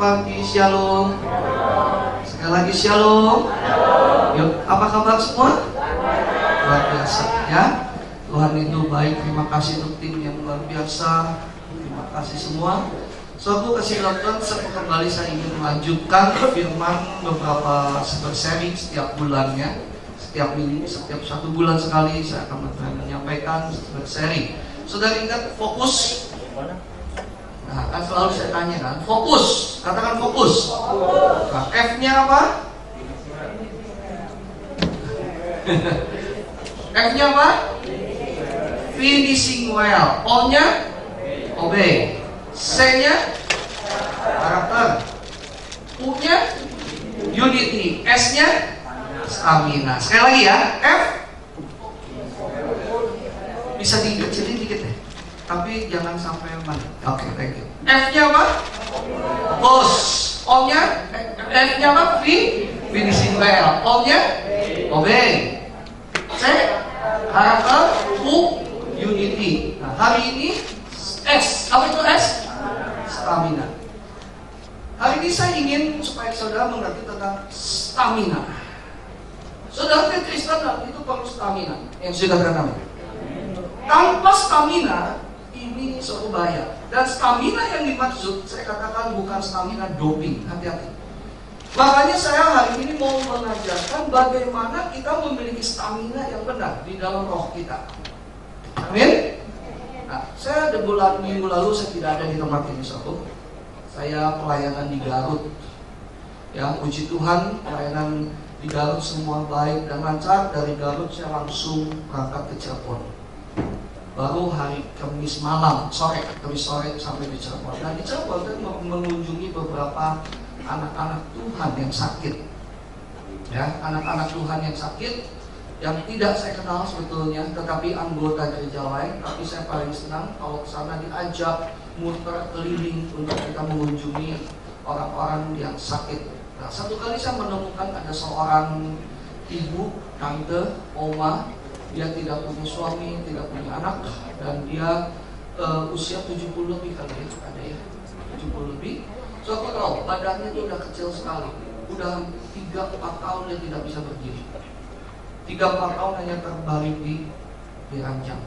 pagi, shalom. Sekali lagi shalom. Yuk, apa kabar semua? Luar biasa ya. Tuhan itu baik. Terima kasih untuk tim yang luar biasa. Terima kasih semua. Suatu kesempatan kembali saya ingin melanjutkan firman beberapa berseri setiap bulannya, setiap minggu, setiap 1 bulan sekali saya akan menyampaikan berseri. Saudara ingat fokus? Nah, kan selalu saya tanya kan, fokus, katakan fokus. Nah, F-nya apa? F-nya apa? Finishing well. O-nya? Obey. C-nya? Karakter. U-nya? Unity. S-nya? Stamina. Sekali lagi ya, F bisa dikecilin dikit ya, tapi jangan sampai mana. Oke, thank you. F-nya apa? Fokus. O-nya? F-nya apa? Finishing well. O-nya? Obey. C? Karakter. U? Unity. Nah, hari ini S. Apa itu S? Stamina. Hari ini saya ingin supaya saudara mengerti tentang stamina. Saudara Kristen itu perlu stamina. Yang sudah katakan. Tanpa stamina ini suatu bahaya. Dan stamina yang dimaksud saya katakan bukan stamina doping. Hati-hati. Makanya saya hari ini mau mengajarkan bagaimana kita memiliki stamina yang benar di dalam roh kita. Amin. Nah, saya minggu lalu saya tidak ada di tempat ini, saudara. Saya pelayanan di Garut. Ya, puji Tuhan, pelayanan di Garut semua baik dan lancar. Dari Garut saya langsung berangkat ke Cirebon. Baru hari Kamis malam, Kamis sore sampai di Cirebon. Dan di Cirebon saya mengunjungi beberapa anak-anak Tuhan yang sakit. Ya, anak-anak Tuhan yang sakit yang tidak saya kenal sebetulnya, tetapi anggota gereja lain. Tapi saya paling senang kalau ke sana diajak muter keliling untuk kita mengunjungi orang-orang yang sakit. Nah, satu kali saya menemukan ada seorang ibu, tante, oma. Dia tidak punya suami, tidak punya anak, dan dia usia 70 lebih kali ya, ada ya, 70 lebih. So aku tahu badannya itu udah kecil sekali, udah 3-4 tahun dia tidak bisa berdiri. 3-4 tahun hanya terbaring di ranjang.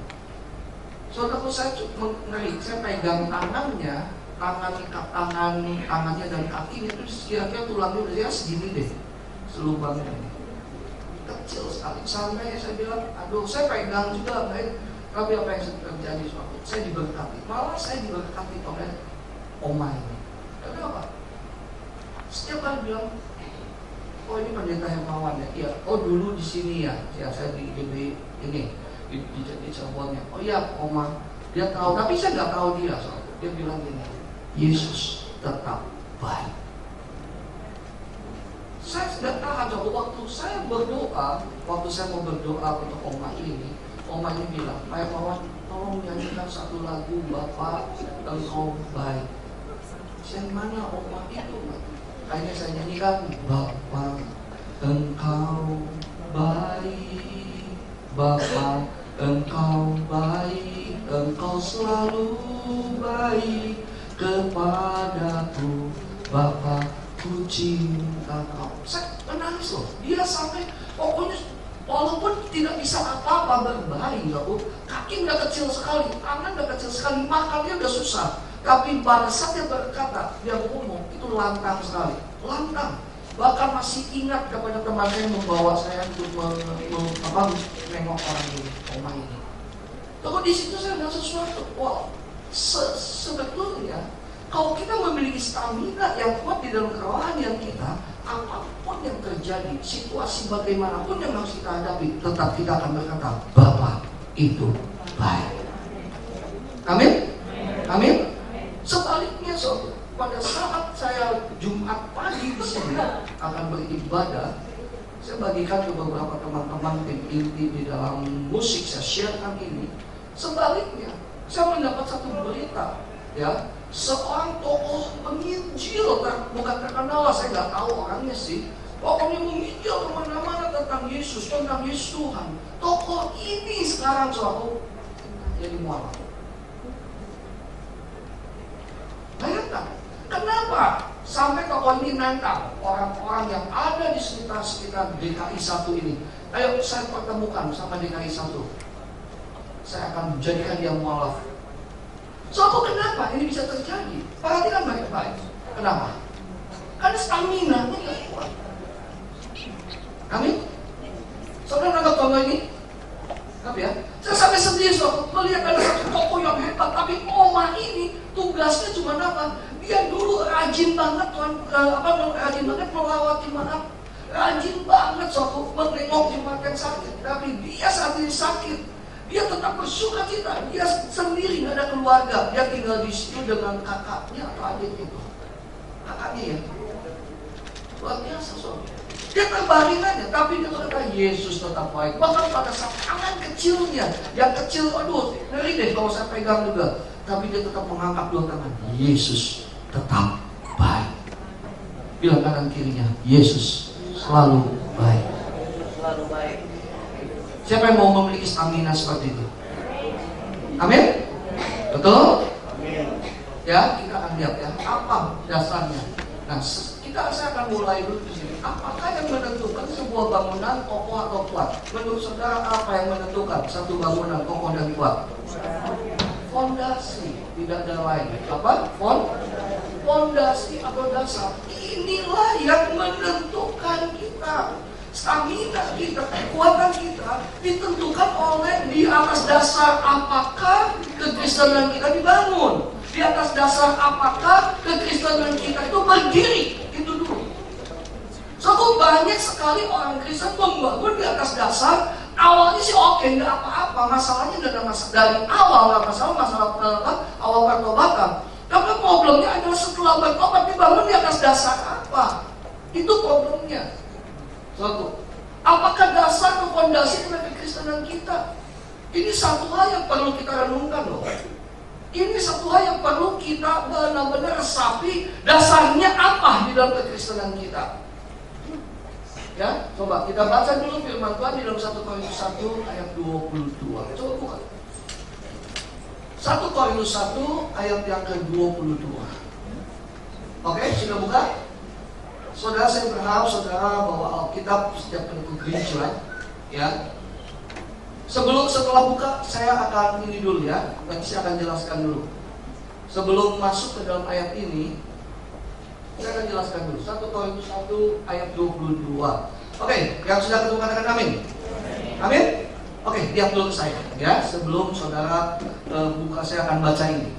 Saudaraku, saya ngeri, saya pegang tangannya, tangannya dan kakinya itu kira-kira tulangnya udah segini deh, selubangnya ini. Kecil sekali, sampai saya bilang, aduh saya pegang juga, baik. Tapi apa yang terjadi suatu, saya diberkati, malah saya diberkati oleh oma ini. Kenapa? Setiap kali bilang, oh ini pendeta Hermawan ya, iya. Oh dulu di sini ya, saya di ini di Cirebonnya. Oh iya, oma, dia tahu, tapi saya nggak tahu dia. Soalnya dia bilang gini, Yesus tetap baik. Saya tidak tahan waktu saya berdoa, waktu saya mau berdoa untuk oma ini bilang, Pak Hermawan, tolong nyanyikan satu lagu Bapak Engkau Baik. Saya mana oma itu? Akhirnya saya nyanyikan, Bapak Engkau baik, Bapak Engkau baik, Engkau selalu baik kepadaku, Bapak ku cinta kau. Saya menangis loh. Dia sampai pokoknya walaupun tidak bisa apa-apa berbaring, kaki udah kecil sekali, tangan udah kecil sekali, makannya udah susah. Tapi pada saat dia berkata, dia ngomong itu lantang sekali, lantang. Bahkan masih ingat kepada teman saya yang membawa saya untuk menengok orang ini, oma ini. Lalu di situ saya lihat sesuatu. Wow, sebetulnya kalau kita memiliki stamina yang kuat di dalam kerohanian kita, apapun yang terjadi, situasi bagaimanapun yang harus kita hadapi, tetap kita akan berkata, Bapa itu baik. Amin? Amin? Sebaliknya, pada saat saya Jumat pagi di sini akan beribadah, saya bagikan ke beberapa teman-teman tim inti di dalam musik, saya sharekan ini. Sebaliknya, saya mendapat satu berita, ya. Seorang tokoh penginjil, bukan terkenal, saya nggak tahu orangnya sih. Pokoknya menginjil kemana-mana tentang Yesus Tuhan. Tokoh ini sekarang suatu jadi mualaf. Bayangkan, kenapa? Sampai tokoh ini nantang orang-orang yang ada di sekitar DKI 1 ini. Ayo saya pertemukan sama DKI 1. Saya akan jadikan dia mualaf. Suatu kenapa ini bisa terjadi? Perhatikan baik-baik. Kenapa? Karena stamina itu tidak kuat. Amin. Saudara nangkap contoh ini? Tapi ya, saya sampai sedih suatu melihat ada satu tokoh yang hebat, tapi Oma ini tugasnya cuma apa? Dia dulu rajin banget rajin banget melawat jemaat, rajin banget suatu menengok jemaat yang sakit. Tapi dia saat ini sakit, dia tetap bersuka cita. Dia sendiri nggak ada keluarga, dia tinggal di situ dengan kakaknya atau adiknya itu, kakaknya ya. Luar biasa suami. Dia terbaring aja, tapi dia berkata Yesus tetap baik. Bahkan pada saat tangan kecilnya, yang kecil, aduh, ngeri deh kalau saya pegang juga. Tapi dia tetap mengangkat dua tangan. Yesus tetap baik. Bilang kanan kirinya, Yesus selalu baik. Selalu baik. Siapa yang mau memiliki stamina seperti itu? Amin? Betul? Amin. Ya, kita akan lihat ya, apa dasarnya. Nah, saya akan mulai dulu di sini. Apakah yang menentukan sebuah bangunan kokoh atau kuat? Menurut saudara apa yang menentukan satu bangunan kokoh dan kuat? Fondasi, tidak ada lain. Apa? Fondasi atau dasar. Inilah yang menentukan kita. Stamina kita, kekuatan kita ditentukan oleh di atas dasar apakah kekristenan kita dibangun. Di atas dasar apakah kekristenan kita itu berdiri. Itu dulu. Satu banyak sekali orang Kristen membangun di atas dasar awalnya sih oke, nggak apa-apa, masalahnya nggak ada masalah dari awal, nggak masalah awal pertobatan. Tapi problemnya adalah setelah bertobat dibangun di atas dasar apa? Itu problemnya. Satu, apakah dasar atau fondasi dari kekristenan kita? Ini satu hal yang perlu kita renungkan loh. Ini satu hal yang perlu kita benar-benar resapi, dasarnya apa di dalam kekristenan kita. Ya, coba kita baca dulu firman Tuhan di dalam 1 Korintus 1 ayat 22. Coba buka. 1 Korintus 1 ayat yang ke-22. Oke, sudah buka? Saudara, saya berharap saudara bawa Alkitab setiap pendukung gereja, ya. Setelah buka, saya akan ini dulu ya. Nanti saya akan jelaskan dulu. Sebelum masuk ke dalam ayat ini, saya akan jelaskan dulu. 1 Korintus 1 ayat 22. Oke, yang sudah ketemu katakan amin. Amin? Oke, lihat dulu saya ya. Sebelum saudara buka, saya akan baca ini.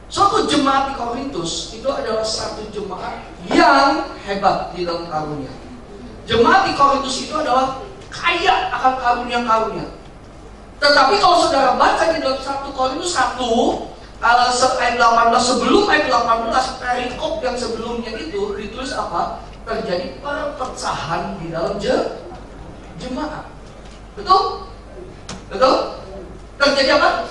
Suatu jemaat di Korintus itu adalah satu jemaat yang hebat di dalam karunia. Jemaat di Korintus itu adalah kaya akan karunia-karunia. Tetapi kalau saudara baca di dalam 1 Korintus 1 ayat 18, sebelum ayat 18, perikop yang sebelumnya itu ditulis apa? Terjadi perpecahan di dalam jemaat. Betul? Betul? Terjadi apa?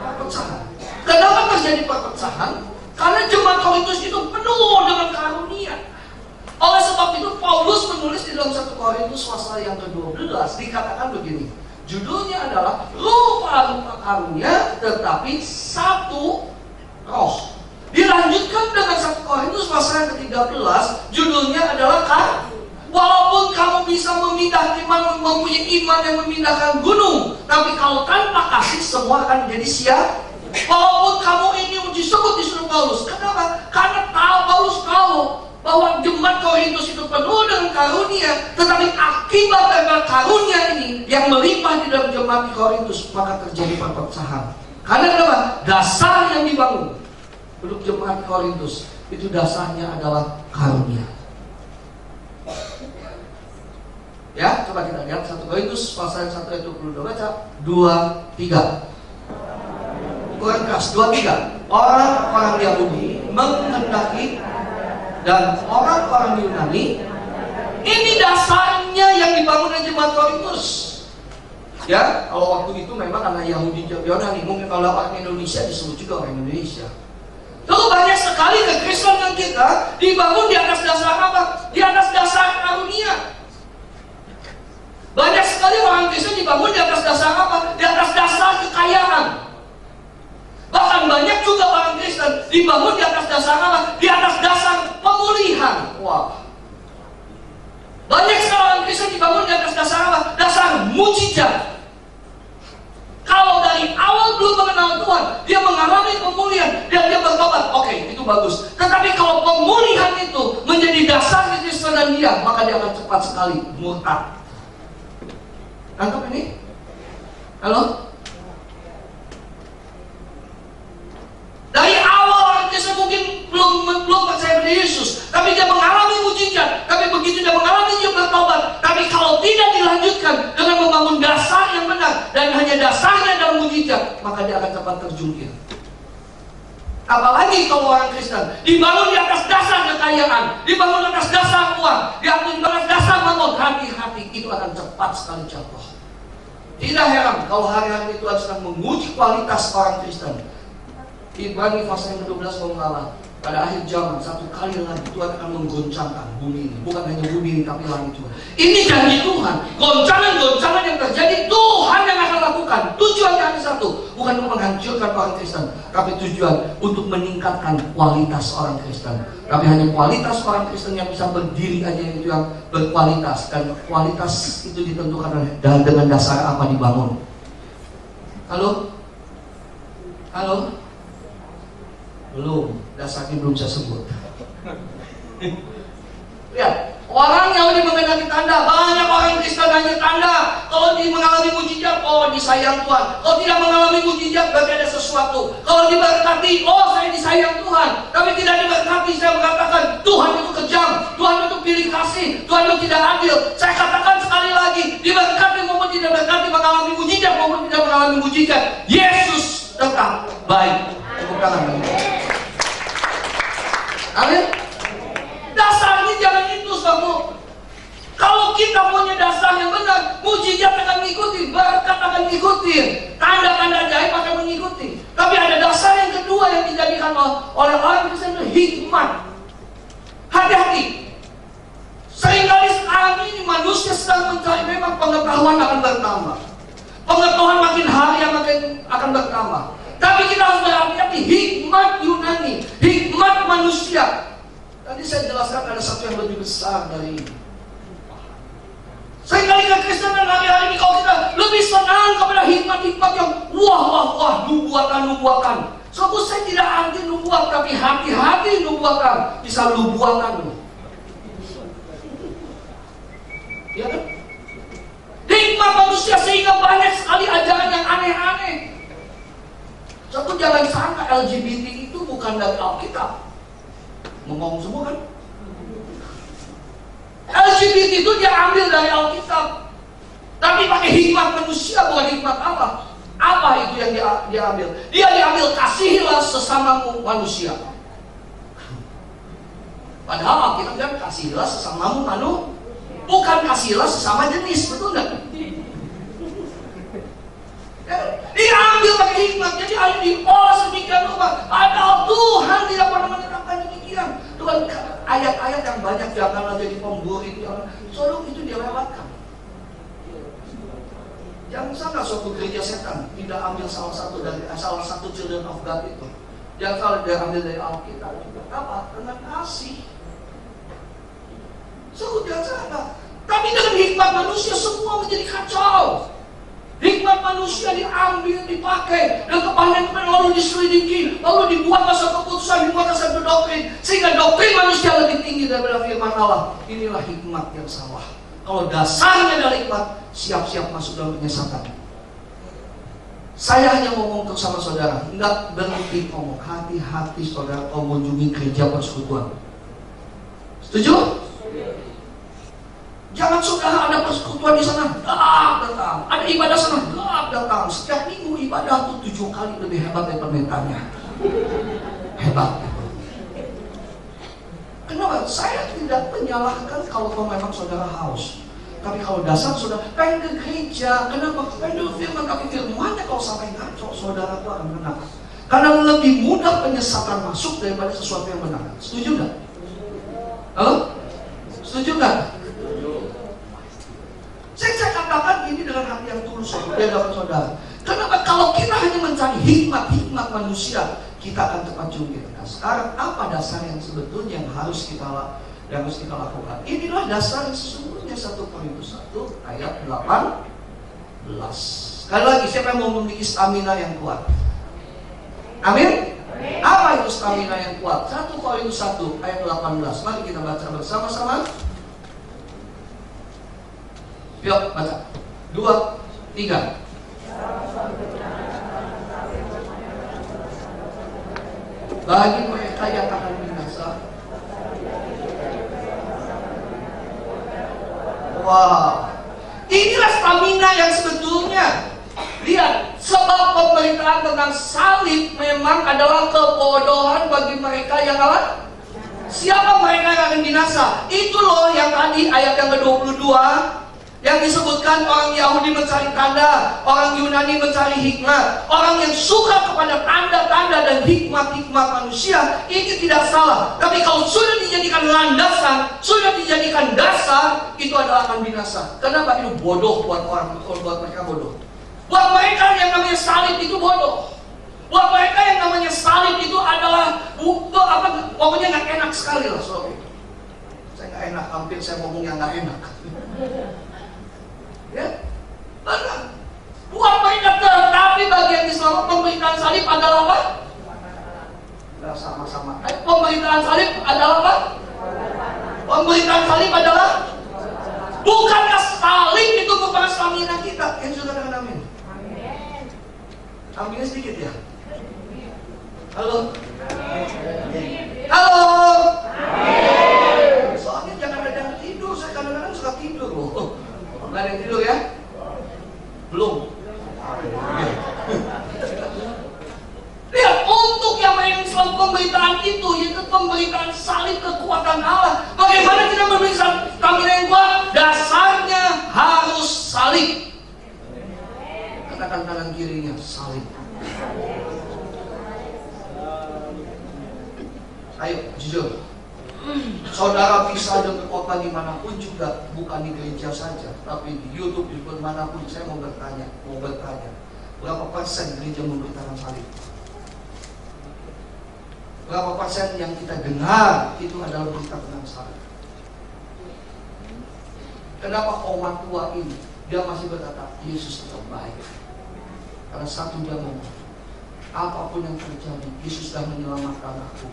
Perpecahan. Kenapa terjadi perpecahan? Karena jemaat Korintus itu penuh dengan karunia. Oleh sebab itu Paulus menulis di dalam 1 Korintus pasal yang ke-12 dikatakan begini. Judulnya adalah rupa-rupa karunia tetapi satu roh. Dilanjutkan dengan 1 Korintus pasal yang ke-13, judulnya adalah walaupun kamu bisa memindah iman, mempunyai iman yang memindahkan gunung, tapi kalau tanpa kasih semua akan menjadi sia. Walaupun kamu ini disebut Paulus, kenapa? Karena Paulus tahu bahwa jemaat Korintus itu penuh dengan karunia, tetapi akibat dari karunia ini yang melimpah di dalam jemaat di Korintus, maka terjadi perpecahan. Karena kenapa? Dasar yang dibangun untuk jemaat Korintus itu dasarnya adalah karunia. Ya, coba kita lihat 1 Korintus pasal 1 ayat 22, baca 2-3. Kurang keras, 2-3. Orang-orang Yahudi menghendaki dan orang-orang Yunani, ini dasarnya yang dibangun oleh jemaat Korintus. Ya, kalau waktu itu memang karena Yahudi Yunani, mungkin kalau orang Indonesia disebut juga orang Indonesia. Lalu banyak sekali kekristenan kita dibangun di atas dasar apa? Di atas dasar karunia. Banyak sekali orang Kristen dibangun di atas dasar apa? Di atas dasar kekayaan. Bahkan banyak juga orang Kristen dibangun di atas dasar apa? Di atas dasar pemulihan Wah, banyak sekarang Kristen dibangun di atas dasar apa? Dasar mujizat. Kalau dari awal belum mengenal Tuhan, dia mengalami pemulihan dan dia bertobat, oke, itu bagus. Tetapi kalau pemulihan itu menjadi dasar kekristenan dia, maka dia akan cepat sekali murtad. Tangkap ini? Halo? Dari awal orang Kristen mungkin belum percaya pada Yesus, tapi dia mengalami mujizat. Tapi begitu dia mengalami, dia bertobat. Tapi kalau tidak dilanjutkan dengan membangun dasar yang benar dan hanya dasarnya dalam mujizat, maka dia akan cepat terjungkir. Apalagi kalau orang Kristen dibangun di atas dasar kekayaan, dibangun di atas dasar uang, dibangun di atas dasar mamon, hati-hati itu akan cepat sekali jatuh. Tidak heran kalau hari-hari Tuhan sedang menguji kualitas orang Kristen. Ibrani pasal yang ke-12 mengatakan pada akhir zaman satu kali lagi Tuhan akan menggoncangkan bumi ini. Bukan hanya bumi ini tapi langit juga. Ini janji Tuhan. Goncangan-goncangan yang terjadi Tuhan yang akan lakukan. Tujuannya hanya satu, bukan untuk menghancurkan orang Kristen, tapi tujuan untuk meningkatkan kualitas orang Kristen. Tapi hanya kualitas orang Kristen yang bisa berdiri aja itu yang berkualitas, dan kualitas itu ditentukan dengan dasar apa dibangun. Halo? Halo? Belum, dasarnya belum saya sebut. Lihat, orang Yahudi mengenali tanda. Banyak orang Kristen hanya tanda. Kalau dia mengalami mujizat, oh disayang Tuhan. Kalau tidak mengalami mujizat, berarti ada sesuatu. Kalau diberkati, oh saya disayang Tuhan. Tapi tidak diberkati, saya mengatakan Tuhan itu kejam, Tuhan itu pilih kasih, Tuhan itu tidak adil. Saya katakan sekali lagi, diberkati maupun tidak berkati, mengalami mujizat maupun tidak mengalami mujizat, Yesus tetap baik. Tepuk tangan. Amin. Dasarnya jangan itu, saudara. Kalau kita punya dasar yang benar, mujizat akan mengikuti, berkat akan mengikuti, tanda-tanda ajaib akan mengikuti. Tapi ada dasar yang kedua yang dijadikan oleh orang Kristen, hikmat. Hati-hati. Seringkali sekarang ini manusia sedang mencari, memang pengetahuan akan bertambah. Pengetahuan makin hari yang makin akan bertambah. Tapi kita harus berhati-hati, hikmat Yunani, hikmat manusia. Tadi saya jelaskan ada satu yang lebih besar dari ini. Seringkali kekristenan hari-hari ini kalau kita lebih senang kepada hikmat-hikmat yang wah, nubuatan. So, saya tidak anti nubuat, tapi hati-hati nubuatan bisa nubuatan. Ya kan? Hikmat manusia sehingga banyak sekali ajaran yang aneh-aneh. Satu, jangan sangka LGBT itu bukan dari Alkitab. Ngomong semua kan? LGBT itu dia ambil dari Alkitab, tapi pakai hikmat manusia, bukan hikmat Allah. Apa itu yang dia ambil? Dia diambil, kasihilah sesamamu manusia. Padahal Alkitab kan kasihilah sesamamu manusia, bukan kasihilah sesama jenis, betul nggak? Dia ambil pakai hikmat, jadi ada diolah sedemikian rupa. Padahal Tuhan tidak pernah menetapkan demikian. Tuhan ayat-ayat yang banyak janganlah jadi pemburu itu, soalnya itu dia lewatkan. Jangan sangka suatu gereja setan tidak ambil salah satu children of God itu. Jangan salah dia ambil dari Alkitab juga. Apa? Dengan kasih. Jangan sangka. Tapi dengan hikmat manusia semua menjadi kacau. Hikmat manusia diambil, dipakai, dan kemudian lalu diselidiki, lalu dibuat satu keputusan, dibuat satu doktrin, sehingga doktrin manusia lebih tinggi daripada firman Allah. Inilah hikmat yang salah. Kalau dasarnya dari hikmat, siap-siap masuk dalam penyesatan. Saya hanya ngomong untuk sama saudara, enggak berhenti ngomong. Hati-hati saudara kalau mengunjungi gereja persekutuan. Setuju? Jangan saudara ada persekutuan di sana, datang. Ada ibadah sana, datang. Setiap minggu ibadah itu 7 kali lebih hebat dari pendetanya. Hebat. Kenapa? Saya tidak menyalahkan kalau memang saudara haus. Tapi kalau dasar saudara pengen ke gereja, kenapa? Pengen firman, tapi firmannya kalau sampai ngaco, saudara itu akan benar. Karena lebih mudah penyesatan masuk daripada sesuatu yang benar. Setuju nggak? Halo? Setuju nggak? Saya katakan ini dengan hati yang tulus, saudara. Kenapa? Kalau kita hanya mencari hikmat manusia, kita akan cepat jungkir. Nah, sekarang apa dasar yang sebetulnya yang harus kita yang harus kita lakukan. Inilah dasar yang sesungguhnya 1 Korintus 1 ayat 18. Sekali lagi, siapa yang mau memiliki stamina yang kuat? Amin? Apa itu stamina yang kuat? 1 Korintus 1 ayat 18. Mari kita baca bersama-sama. Yuk, baca. 2, 3. Bagi mereka yang akan binasa. Wow, inilah stamina yang sebetulnya. Lihat, sebab pemberitaan tentang salib memang adalah kebodohan bagi mereka yang apa? Siapa mereka yang akan binasa? Itu loh yang tadi ayat yang ke-22 yang disebutkan orang Yahudi mencari tanda, orang Yunani mencari hikmat, orang yang suka kepada tanda-tanda dan hikmat-hikmat manusia. Ini tidak salah, tapi kalau sudah dijadikan landasan, sudah dijadikan dasar, itu adalah akan binasa. Kenapa? Itu bodoh buat orang, buat mereka bodoh. Buat mereka yang namanya salib itu bodoh. Buat mereka yang namanya salib itu adalah pokoknya nggak enak sekali lah soal itu. Saya nggak enak, hampir saya ngomong yang nggak enak. Ya, benar. Buat mereka, tetapi bagian Islam pemberitaan salib adalah apa? Nah, sama-sama. Pemberitaan salib adalah apa? Pemberitaan salib adalah, bukankah salib itu merupakan stamina kita? Yang sudah dengan amin. Aminnya sedikit ya. Halo. Halo. Soalnya jangan ada yang tidur. Saya kadang-kadang suka tidur loh. Nggak ada yang tidur ya? Belum. Lihat, untuk yang main Islam pemberitaan itu, yaitu pemberitaan salib kekuatan Allah. Bagaimana kita memberi stamina yang kuat? Dasarnya harus salib. Katakan kanan kirinya, salib. Ayo, jujur. Saudara bisa dengar khotbah dimanapun juga, bukan di gereja saja, tapi di YouTube, di manapun. Saya mau bertanya, berapa persen gereja memberitakan salib? Berapa persen yang kita dengar itu adalah berita tentang salib? Kenapa oma tua ini dia masih berkata Yesus tetap baik? Karena satu dia ngomong, apapun yang terjadi, Yesus sudah menyelamatkan aku.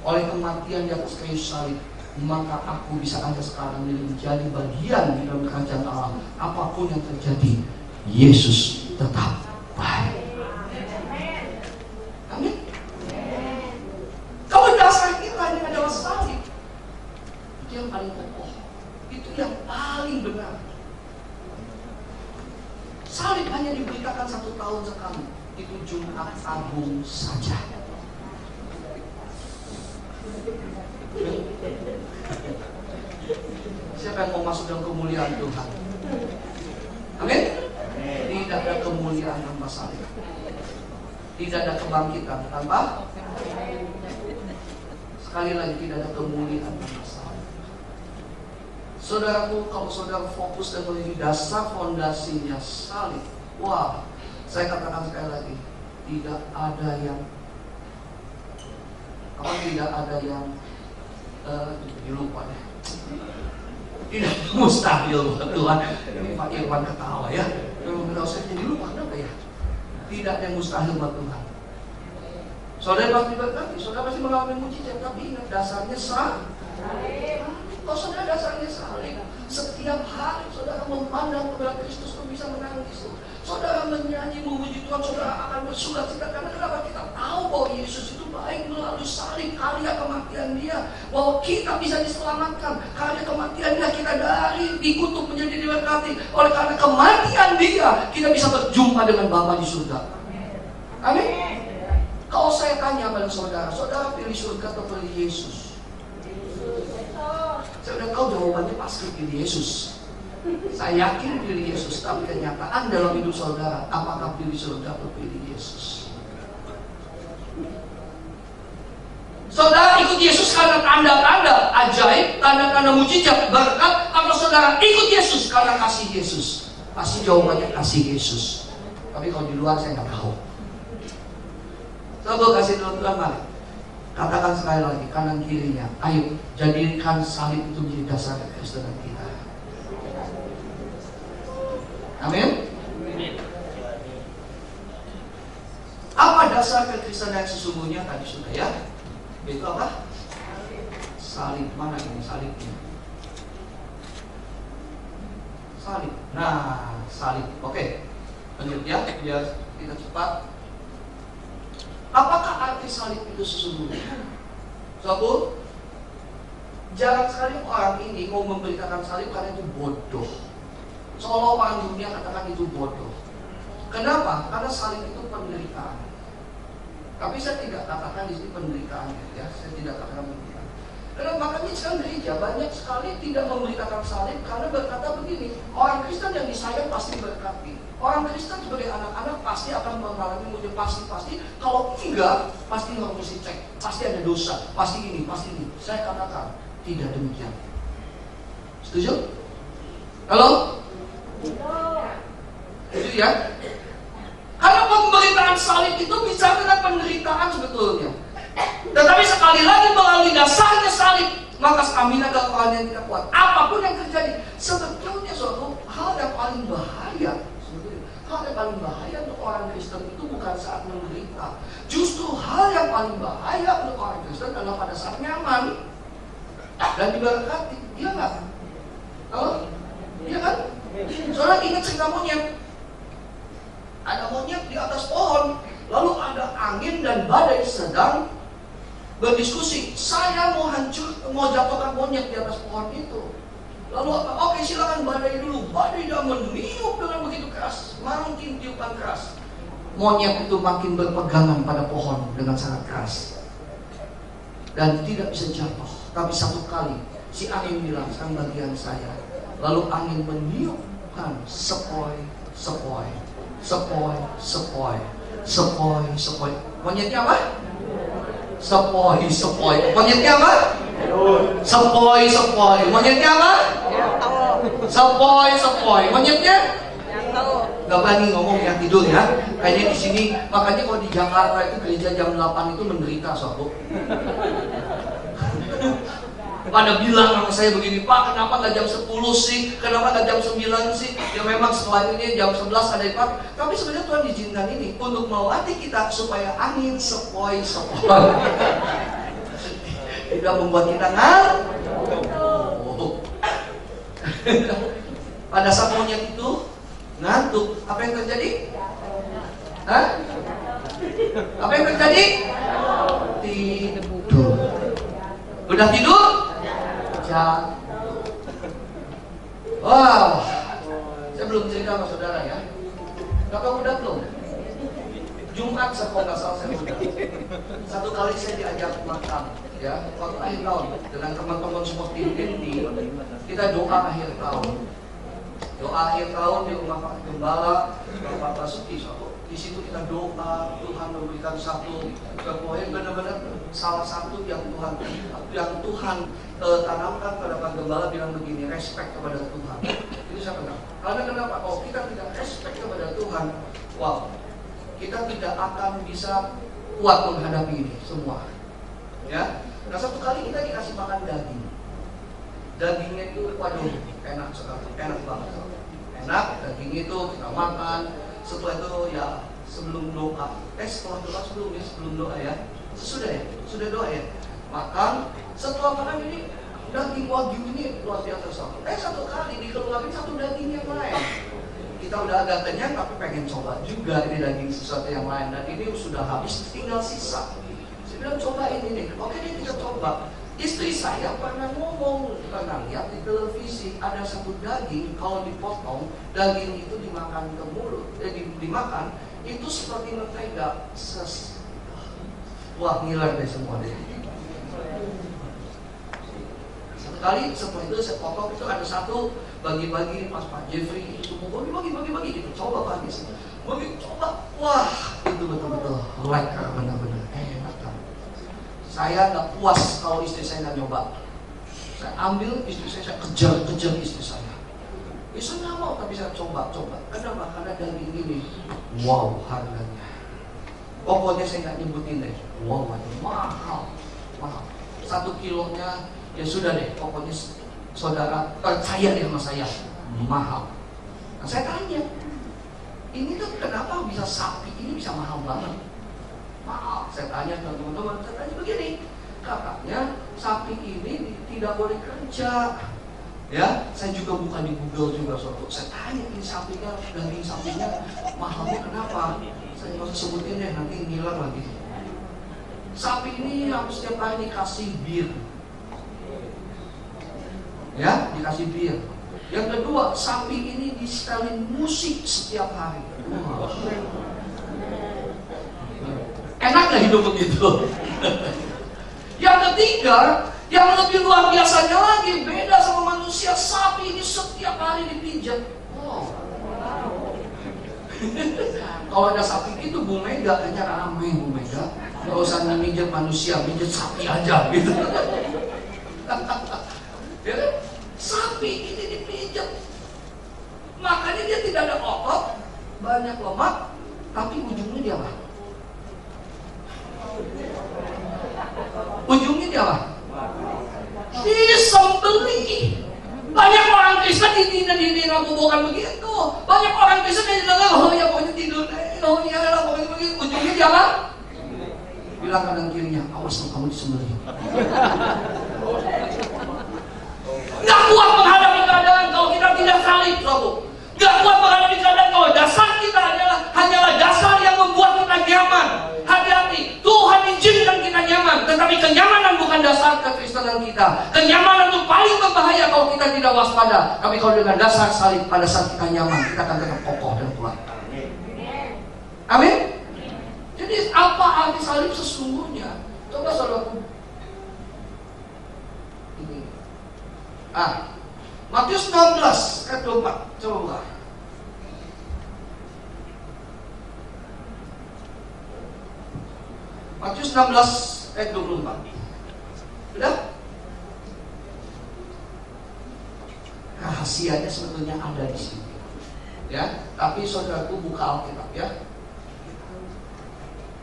Oleh kematian di atas kayu salib, maka aku bisa ada sekarang menjadi bagian di dalam kerajaan Allah. Apapun yang terjadi, Yesus tetap baik. Amin. Kalau dasar kita ini adalah salib, itu yang paling kokoh, itu yang paling benar. Salib hanya diberitakan 1 tahun sekali, itu Jumat Agung saja. Siapa yang mau masuk dalam kemuliaan Tuhan? Amin? Tidak ada kemuliaan tanpa salib. Tidak ada kebangkitan tanpa. Sekali lagi, tidak ada kemuliaan tanpa salib. Saudaraku, kalau saudara fokus dan melihat dasar fondasinya salib, wah, saya katakan sekali lagi, tidak ada yang lupa deh. Tidak mustahil buat Tuhan. Ini Pak Irwan ketawa ya. Kalau saya jadi lupa kenapa ya? Tidak ada yang mustahil buat Tuhan. Saudara pasti berkati, saudara pasti mengalami mujizat, tapi ingat dasarnya salib. Kalau saudara dasarnya salib, setiap hari saudara memandang kepada Kristus, pun bisa menangis. Saudara menyanyi memuji Tuhan, saudara akan bersukacita. Karena kenapa? Kita tahu bahwa Yesus itu baik melalui salib, karya kematian Dia, bahwa kita bisa diselamatkan. Karya kematian Dia, kita dari dikutuk menjadi diberkati. Oleh karena kematian Dia, kita bisa berjumpa dengan Bapa di surga. Amin. Kalau saya tanya pada saudara, saudara pilih surga atau pilih Yesus? Saya udah tahu jawabannya pasti pilih Yesus. Saya yakin pilih Yesus, tapi kenyataan dalam hidup saudara, apakah pilih surga atau pilih Yesus? Saudara ikut Yesus karena tanda-tanda ajaib, tanda-tanda mujizat, berkat, atau saudara ikut Yesus karena kasih Yesus? Pasti jawabannya kasih Yesus. Tapi kalau di luar saya nggak tahu. Coba kasih Tuhan, mari. Katakan sekali lagi, kanan kirinya. Ayo, jadikan salib itu menjadi dasar kekristenan kita. Amin. Apa dasar kekristenan yang sesungguhnya? Tadi sudah ya. Itu apa? Salib. Mana ini salibnya? Salib. Nah, salib. Oke. Lanjut ya, biar kita cepat. Apakah arti salib itu sesungguhnya? Satu, jarang sekali orang ini mau memberitakan salib karena itu bodoh. Seolah orang dunia katakan itu bodoh. Kenapa? Karena salib itu penderitaan. Tapi saya tidak katakan di sini penderitaannya, ya. Saya tidak katakan penderitaan. Karena makanya sekarang gereja banyak sekali tidak memberitakan salib karena berkata begini, orang Kristen yang disayang pasti berkati. Orang Kristen sebagai anak-anak pasti akan mengalami mujur, pasti. Kalau enggak, pasti harus mesti cek. Pasti ada dosa, pasti ini, pasti ini. Saya katakan tidak demikian. Setuju? Halo? Setuju ya? Karena pemberitaan salib itu bicara tentang penderitaan sebetulnya. Tetapi sekali lagi melalui dasarnya salib, maka stamina kekuatan yang tidak kuat. Apapun yang terjadi, sebetulnya suatu hal yang paling bahaya. Hal yang paling bahaya untuk orang Kristen itu bukan saat menderita. Justru hal yang paling bahaya untuk orang Kristen adalah pada saat nyaman dan diberkati. Iya nggak? Halo? Iya kan? Soalnya ingat cerita monyet. Ada monyet di atas pohon, lalu ada angin dan badai sedang berdiskusi. Saya mau jatuhkan monyet di atas pohon itu. Lalu apa? Oke, silakan badai dulu. Badai dah meniup dengan begitu keras, makin tiupan keras. Monyet itu makin berpegangan pada pohon dengan sangat keras dan tidak bisa jatuh. Tapi satu kali si angin bilang, sekarang bagian saya. Lalu angin meniupkan sepoi. Monyetnya apa? Sepoi. Monyetnya apa? Sepoi. Monyetnya apa? Sepoi. Monyetnya? Gak berani ngomong yang tidur ya. Kayaknya di sini, makanya kalau di Jakarta itu gereja jam 8 itu menderita sobo. Pada bilang sama saya begini, Pak, kenapa nggak jam 10 sih? Kenapa nggak jam 9 sih? Ya memang setelah ini jam 11 ada yang pakai. Tapi sebenarnya Tuhan izinkan ini untuk melatih kita supaya angin sepoi. Tidak membuat kita ngantuk. Pada saat monyet itu ngantuk, apa yang terjadi? Hah? Apa yang terjadi? Tidur. Udah tidur? Jatuh. Wow, saya belum cerita sama saudara ya. Kakak udah belum? Jumat kalau nggak salah saya udah. Satu kali saya diajak makan, ya, waktu akhir tahun dengan teman-teman semua tim inti, kita doa akhir tahun. Doa akhir tahun di rumah Pak Gembala, Bapak Basuki. Di situ kita doa, Tuhan memberikan satu kepoin benar-benar salah satu yang Tuhan tanamkan pada Pak Gembala bilang begini, respect kepada Tuhan. Itu saya bilang. Karena kenapa? Oh, kita tidak respect kepada Tuhan, wow, kita tidak akan bisa kuat menghadapi ini semua. Ya. Nah, satu kali kita dikasih makan daging. Dagingnya itu, waduh, enak sekali, enak banget. Enak, daging itu kita makan. Setelah itu ya sebelum doa, setelah doa sebelum doa ya, sesudah ya, sudah doa ya, makan. Setelah makan ini daging wagyu ini luar biasa soal. Satu kali dikeluarin satu daging yang lain. Kita udah agak kenyang tapi pengen coba juga ini daging sesuatu yang lain, dan ini sudah habis tinggal sisa. Saya bilang cobain ini, oke deh kita coba. Istri saya pernah lihat di televisi ada satu daging kalau dipotong, daging itu dimakan ke mulut, dimakan itu seperti mentega. Wah, ngiler deh semua deh. Satu kali setelah itu saya potong, itu ada satu bagi-bagi pas Pak Jeffrey itu mau bagi gitu, coba bagi sih, coba, wah itu betul-betul lekker, benar-benar enak kan. Saya nggak puas kalau istri saya nggak nyoba. Saya ambil istri saya kejar istri saya. Istri nggak mau, tapi saya coba. Kenapa? Karena daging ini, wow harganya. Pokoknya saya nggak nyebutin deh. Wow, itu mahal. mahal. 1 kilonya ya sudah deh, pokoknya saudara percaya deh sama saya, mahal. Nah, saya tanya, ini tuh kenapa bisa sapi ini bisa mahal banget? Maaf, saya tanya ke teman-teman, saya tanya begini, katanya sapi ini tidak boleh kerja. Ya, saya juga buka di Google juga suatu. Saya tanya ini sapinya, daging sapinya mahalnya kenapa? Saya nggak usah sebutin deh, nanti ngiler lagi. Sapi ini harus setiap hari dikasih bir. Ya, dikasih bir. Yang kedua, sapi ini di-setelin musik setiap hari. Enak gak hidup begitu? Yang ketiga, yang lebih luar biasanya lagi, beda sama manusia, sapi ini setiap hari dipijat. Wow. Kalau ada sapi itu, Bu Mega kayaknya rame, Bu Mega. Gak usah mijat manusia, mijat sapi aja gitu. Ya, sapi ini dipijat. Makanya dia tidak ada otot, banyak lemak, tapi ujungnya dia apa? Ujungnya dia apa? Disembelih. Banyak orang Kristen dihina kubukan begitu. Banyak orang Kristen yang oh ya pokoknya tidur, oh ya lah pokoknya begitu. Ujungnya dia apa? Bilang kanan kirinya, awas kamu disembelih. Gak kuat menghadapi keadaan kalau kita tidak salib, saudara. Gak kuat menghadapi keadaan kalau dasar kita hanyalah dasar yang membuat kita nyaman. Hati-hati, Tuhan izinkan kita nyaman, tetapi kenyamanan bukan dasar kekristenan kita. Kenyamanan itu paling berbahaya kalau kita tidak waspada. Tapi kalau dengan dasar salib, pada saat kita nyaman, kita akan tetap kokoh dan kuat. Amin. Jadi apa arti salib sesungguhnya? Coba saudaraku. Ini. Matius 16 ayat 24. Coba buka. Matius 16 ayat 24. Sudah? Rahasianya sebetulnya ada di sini. Ya, tapi saudaraku buka Alkitab ya.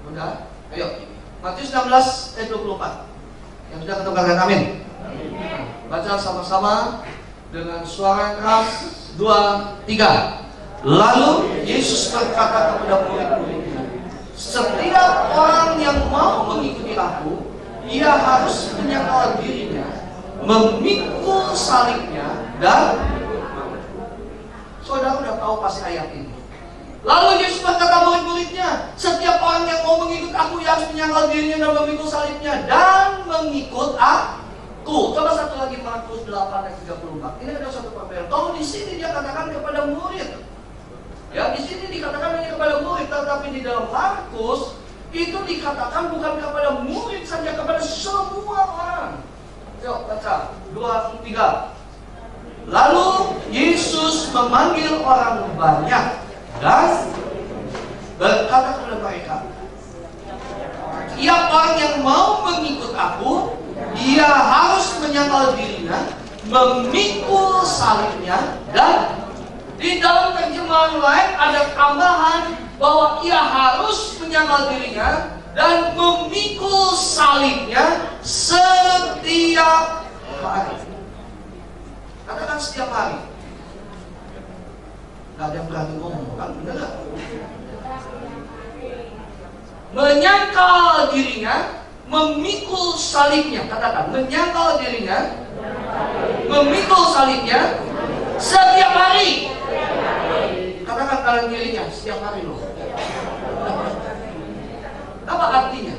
Udah? Ayo. Matius 16 ayat 24. Yang sudah ketemu katakan amin. Baca sama-sama dengan suara keras. 2, 3. Lalu Yesus berkata kepada murid-muridnya, setiap orang yang mau mengikuti aku, ia harus menyangkal dirinya, memikul salibnya, dan saudara udah tahu pasti ayat ini. Lalu Yesus berkata murid-muridnya, setiap orang yang mau mengikut aku, ia harus menyangkal dirinya dan memikul salibnya, dan mengikut aku. Coba satu lagi, Markus 8 ayat 34. Ini ada satu perbedaan. Kalau di sini dia katakan kepada murid. Ya, di sini dikatakan hanya kepada murid, tetapi di dalam Markus itu dikatakan bukan kepada murid saja, kepada semua orang. Yuk, baca 2, 3. Lalu Yesus memanggil orang banyak dan berkata kepada mereka, setiap orang yang mau mengikut aku, ia harus menyangkal dirinya, memikul salibnya, dan di dalam terjemahan lain ada tambahan bahwa ia harus menyangkal dirinya dan memikul salibnya setiap hari. Katakan setiap hari. Gak ada yang berani ngomong, kan bener gak? Menyangkal dirinya, memikul salibnya. Katakan, menyangkal dirinya, memikul salibnya setiap hari. Katakan kanan kirinya, setiap hari loh. Apa artinya?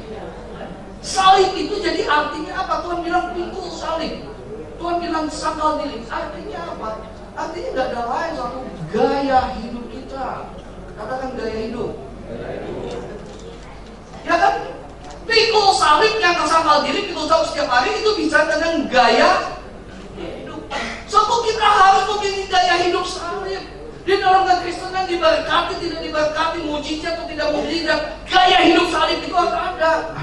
Salib itu jadi artinya apa? Tuhan bilang pikul salib. Tuhan bilang sangkal diri. Artinya apa? Artinya gak ada lain satu gaya hidup kita. Katakan gaya hidup. Ya kan? Pikul salib yang sangkal diri, pikul salib setiap hari itu bisa dengan gaya hidup. So kita harus memilih gaya hidup salib. Di dalam kekristenan diberkati, tidak diberkati, mujizat atau tidak mujizat, gaya hidup salib itu harus ada.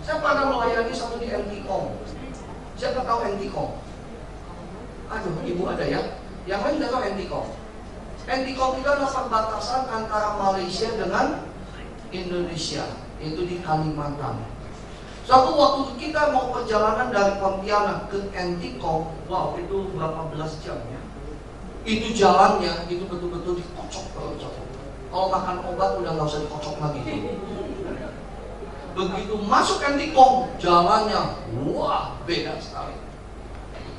Saya pernah melayani satu di NTCom. Siapa tahu NTCom? Aduh, ibu ada ya? Yang lain tidak tahu NTCom. NTCom itu adalah perbatasan antara Malaysia dengan Indonesia. yaitu di Kalimantan. Suatu waktu kita mau perjalanan dari Pontianak ke Entikong, wow itu berapa belas jam ya. Itu jalannya, itu betul-betul dikocok. Kalau makan obat udah nggak usah dikocok lagi. Begitu masuk Entikong, jalannya, wah beda sekali.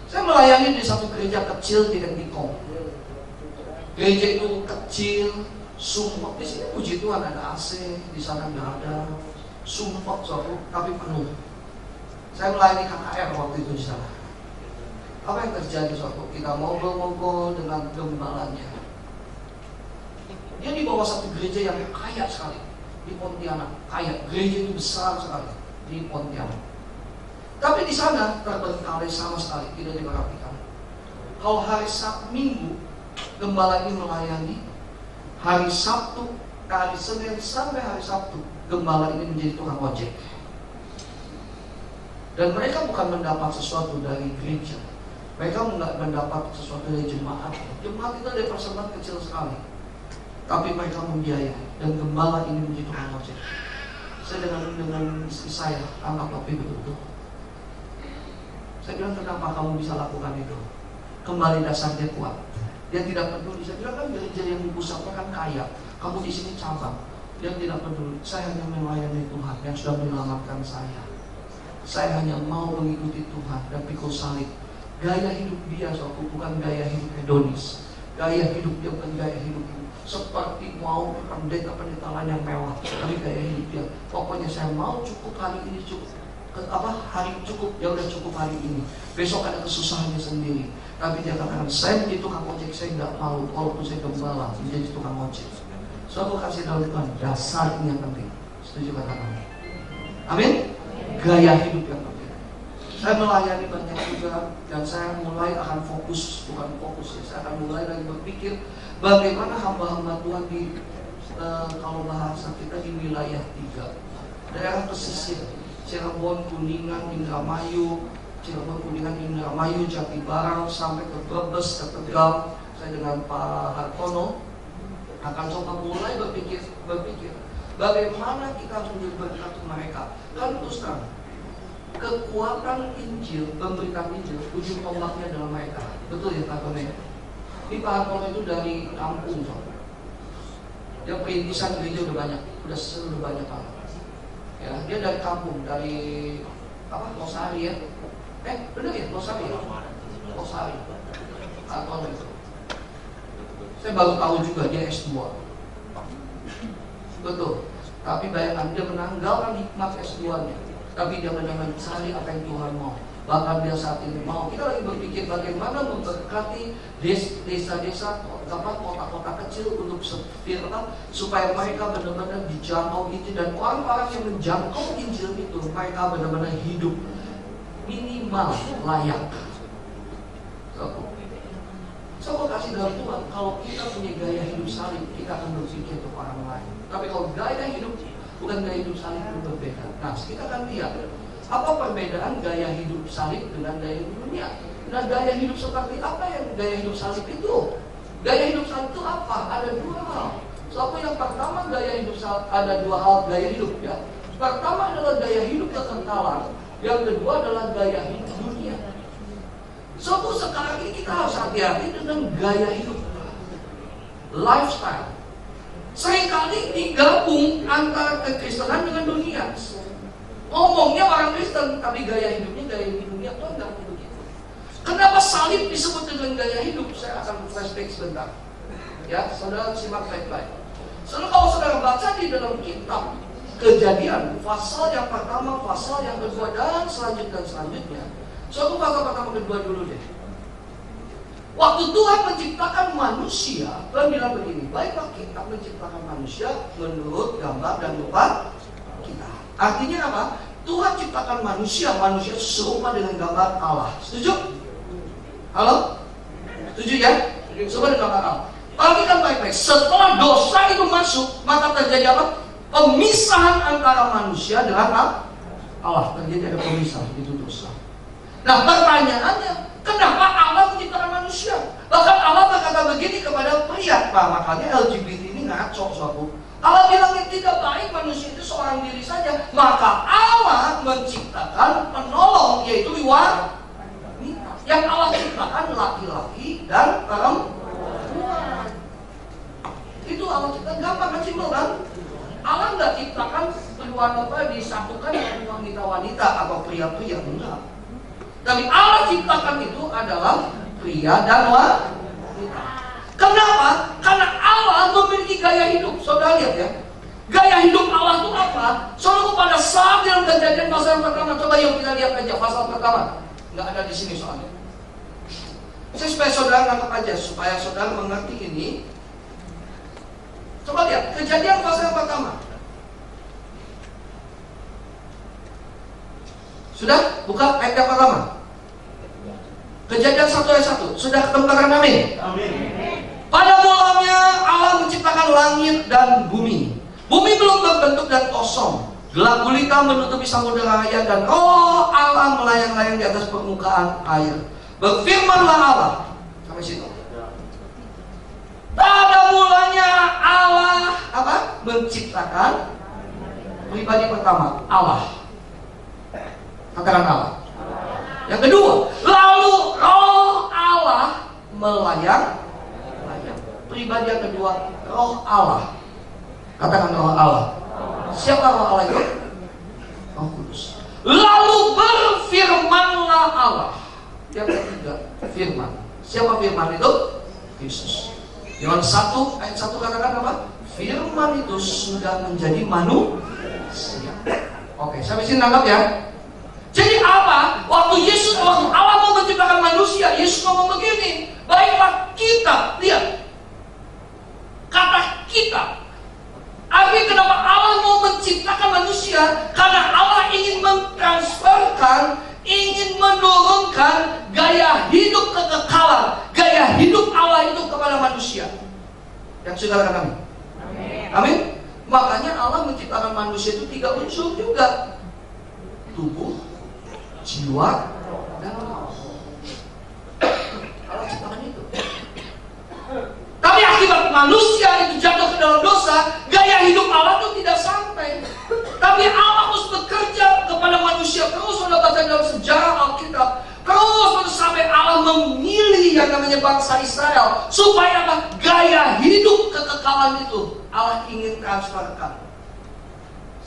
Saya melayani di satu gereja kecil di Entikong. Gereja itu kecil, sumpah. Di sini puji Tuhan ada AC, di sana nggak ada. Sumpah suatu, tapi penuh. Saya melayani KKR waktu itu di sana. Apa yang terjadi suatu? Kita ngobrol-ngobrol dengan gembalanya. Dia di bawah satu gereja yang kaya sekali di Pontianak, kaya. Gereja itu besar sekali di Pontianak. Tapi di sana terbengkalai sama sekali, tidak diperhatikan. Kalau hari Sabtu Minggu, gembala ini melayani. Hari Sabtu, hari Senin sampai hari Sabtu, gembala ini menjadi tukang ojek. Dan mereka bukan mendapat sesuatu dari gereja. Mereka nggak mendapat sesuatu dari jemaat. Jemaat itu ada persembahan kecil sekali. Tapi mereka membiayai. Dan gembala ini menjadi tukang ojek. Saya dengan istri saya, anak tapi betul-betul. Saya bilang, kenapa kamu bisa lakukan itu? Kembali dasarnya kuat. Dia tidak peduli. Saya bilang, kan gereja yang di pusatnya kan kaya. Kamu di sini cabang. Dia tidak peduli. Saya hanya melayani Tuhan yang sudah menyelamatkan saya. Saya hanya mau mengikuti Tuhan dan pikul salib. Gaya hidup dia suatu bukan gaya hidup hedonis. Gaya hidup dia bukan gaya hidup seperti mau pendeta-pendeta lain yang mewah. Tapi gaya hidup dia, pokoknya saya mau cukup hari ini cukup. Hari cukup, ya udah cukup hari ini. Besok ada kesusahannya sendiri. Tapi dia katakan, saya menjadi tukang ojek, saya nggak mau. Walaupun saya gembala, menjadi tukang ojek. So aku kasih tahu Tuhan, dasar ini yang penting. Setuju kata kamu? Amin. Gaya hidup yang penting. Saya melayani banyak juga, dan saya mulai akan fokus, bukan fokus ya. Saya akan mulai lagi berpikir bagaimana hamba-hamba Tuhan di kalau bahasa kita di wilayah 3 daerah pesisir. Cirebon, Kuningan, Indramayu, Jatibarang sampai ke Brebes, ke Tegal. Saya dengan Pak Hartono akan coba mulai berpikir bagaimana kita harus menjadi berkat untuk mereka. Kan terus terang, kekuatan Injil, pemberitaan Injil, ujung tombaknya adalah mereka. Betul ya Pak Hartono? Ini Pak Hartono itu dari kampung, dia perintisan gereja udah banyak, udah banyak banget. Ya, dia dari kampung, dari Losari ya. Bener ya, Losari. Atau itu. Saya baru tahu juga dia S2. Betul. Tapi bayangkan dia menanggalkan hikmat S2-nya. Tapi dia benar-benar mencari apa yang Tuhan mau. Bahkan dia saat ini mau. Kita lagi berpikir bagaimana memberkati desa-desa, kota-kota kecil untuk supaya mereka benar-benar dijangkau Injil, dan orang-orang yang menjangkau Injil itu mereka benar-benar hidup minimal layak. So aku kasih dalam Tuhan, kalau kita punya gaya hidup salib, kita akan berpikir untuk orang lain. Tapi kalau gaya hidup bukan gaya hidup salib itu berbeda. Nah, kita akan lihat apa perbedaan gaya hidup salib dengan gaya hidup dunia. Nah, gaya hidup seperti apa yang gaya hidup salib itu? Gaya hidup salib itu apa? Ada 2 hal. So, yang pertama gaya hidup salib, ada 2 hal gaya hidup ya. Pertama adalah gaya hidup kekentalan. Yang kedua adalah gaya hidup dunia. So, sekarang ini kita harus hati-hati dengan gaya hidup, lifestyle. Seringkali digabung antara kekristenan dengan dunia. Ngomongnya orang Kristen, tapi gaya hidupnya gaya hidup dunia. Tuh enggak begitu. Kenapa salib disebut dengan gaya hidup? Saya akan flashback sebentar. Ya, saudara simak baik-baik. Soalnya kalau saudara baca di dalam kitab Kejadian, pasal yang pertama, pasal yang kedua, dan selanjutnya. Suatu pasal pertama kedua dulu deh. Waktu Tuhan menciptakan manusia, Tuhan bilang begini, baiklah kita menciptakan manusia menurut gambar dan rupa kita. Artinya apa? Tuhan ciptakan manusia serupa dengan gambar Allah. Setuju? Halo? Setuju ya? Serupa dengan gambar Allah. Perhatikan baik-baik. Setelah dosa itu masuk, maka terjadi apa? Pemisahan antara manusia dengan Allah. Terjadi ada pemisahan, itu dosa. Nah, pertanyaannya, kenapa Allah menciptakan manusia? Bahkan Allah berkata begini kepada pria. Makanya LGBT ini ngaco suatu. Allah bilang tidak baik manusia itu seorang diri saja. Maka Allah menciptakan penolong, yaitu wanita. Yang Allah ciptakan laki-laki dan perempuan. Itu Allah ciptakan, gampang kan, simpel kan? Allah nggak ciptakan disatukan dengan wanita-wanita atau pria-pria, enggak. Tapi Allah ciptakan itu adalah pria dan wanita. Kenapa? Karena Allah memiliki gaya hidup. Saudara lihat ya, gaya hidup Allah itu apa? Soalnya pada saat dalam Kejadian pasal pertama, coba yuk kita lihat aja pasal pertama. Nggak ada di sini soalnya. Saya supaya saudara nangkep aja, supaya saudara mengerti ini. Coba lihat Kejadian pasal pertama. Sudah? Buka ayat yang pertama. Kejadian 1 ayat 1. Sudah ketemu katakan amin? Amin. Pada mulanya Allah menciptakan langit dan bumi. Bumi belum terbentuk dan kosong. Gelap gulita menutupi samudera raya dan roh Allah melayang-layang di atas permukaan air. Berfirmanlah Allah. Sampai situ. Pada mulanya Allah apa? Menciptakan pribadi pertama, Allah. Katakan Allah. Yang kedua, lalu roh Allah melayang. Pribadi yang kedua, roh Allah. Katakan roh Allah. Siapa roh Allah itu? Roh Kudus. Lalu berfirmanlah Allah. Yang ketiga, firman. Siapa firman itu? Yesus. Yohanes 1 ayat 1 katakan apa? Firman itu sudah menjadi manusia. Oke, sampai sini nangkap ya. Jadi apa? Waktu Allah mau menciptakan manusia, Yesus ngomong begini, baiklah kita, lihat, kata kita. Artinya kenapa Allah mau menciptakan manusia? Karena Allah ingin mentransferkan, ingin menurunkan gaya hidup kekekalan, gaya hidup Allah itu kepada manusia. Yang saudara kami. Amin. Makanya Allah menciptakan manusia itu 3 unsur juga. Tubuh, jiwa, dan roh. Allah ciptakan itu. Tapi akibat manusia itu jatuh ke dalam dosa, gaya hidup Allah itu tidak sampai. Tapi Allah harus bekerja kepada manusia. Terus sudah baca dalam sejarah Alkitab. Terus sampai Allah memilih yang namanya bangsa Israel. Supaya apa? Gaya hidup kekekalan itu Allah ingin transferkan.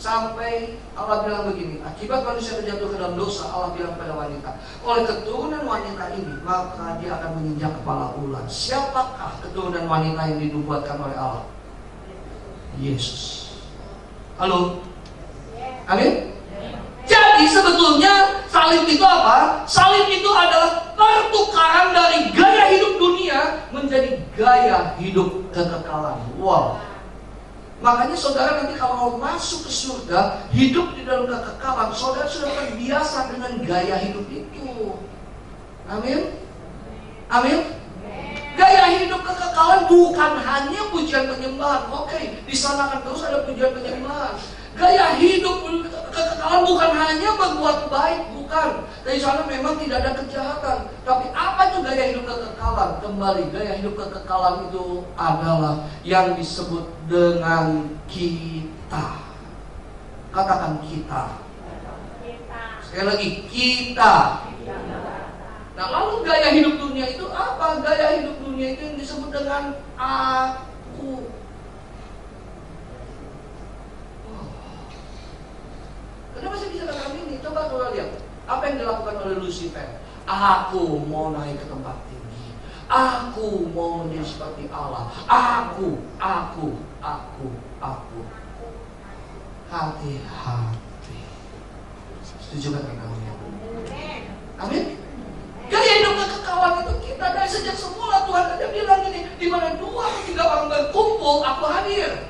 Sampai Allah bilang begini, akibat manusia terjatuh ke dalam dosa, Allah bilang pada wanita, oleh keturunan wanita ini, maka dia akan menginjak kepala ular. Siapakah keturunan wanita yang dinubuatkan oleh Allah? Yesus. Halo? Amin? Jadi sebetulnya salib itu apa? Salib itu adalah pertukaran dari gaya hidup dunia menjadi gaya hidup kekekalan. Wow. Makanya saudara nanti kalau mau masuk ke surga, hidup di dalam kekekalan, saudara sudah terbiasa dengan gaya hidup itu. Amin? Amin? Gaya hidup kekekalan bukan hanya pujian penyembahan. Oke, di sana kan terus ada pujian penyembahan. Gaya hidup kekekalan bukan hanya berbuat baik, bukan. Di sana memang tidak ada kejahatan. Tapi apa itu gaya hidup kekekalan? Kembali, gaya hidup kekekalan itu adalah yang disebut dengan kita. Katakan kita. Sekali lagi, kita. Nah, lalu gaya hidup dunia itu apa? Gaya hidup dunia itu yang disebut dengan aku. Kenapa saya bisa katakan ini? Coba kalau lihat apa yang dilakukan oleh Lucifer. Aku mau naik ke tempat tinggi. Aku mau menjadi seperti Allah. Aku. Hati-hati. Setuju kan kamu? Amin. Gaya hidup kekekalan itu kita dari sejak semula Tuhan ada bilang ini, di mana 2 atau 3 orang berkumpul, aku hadir.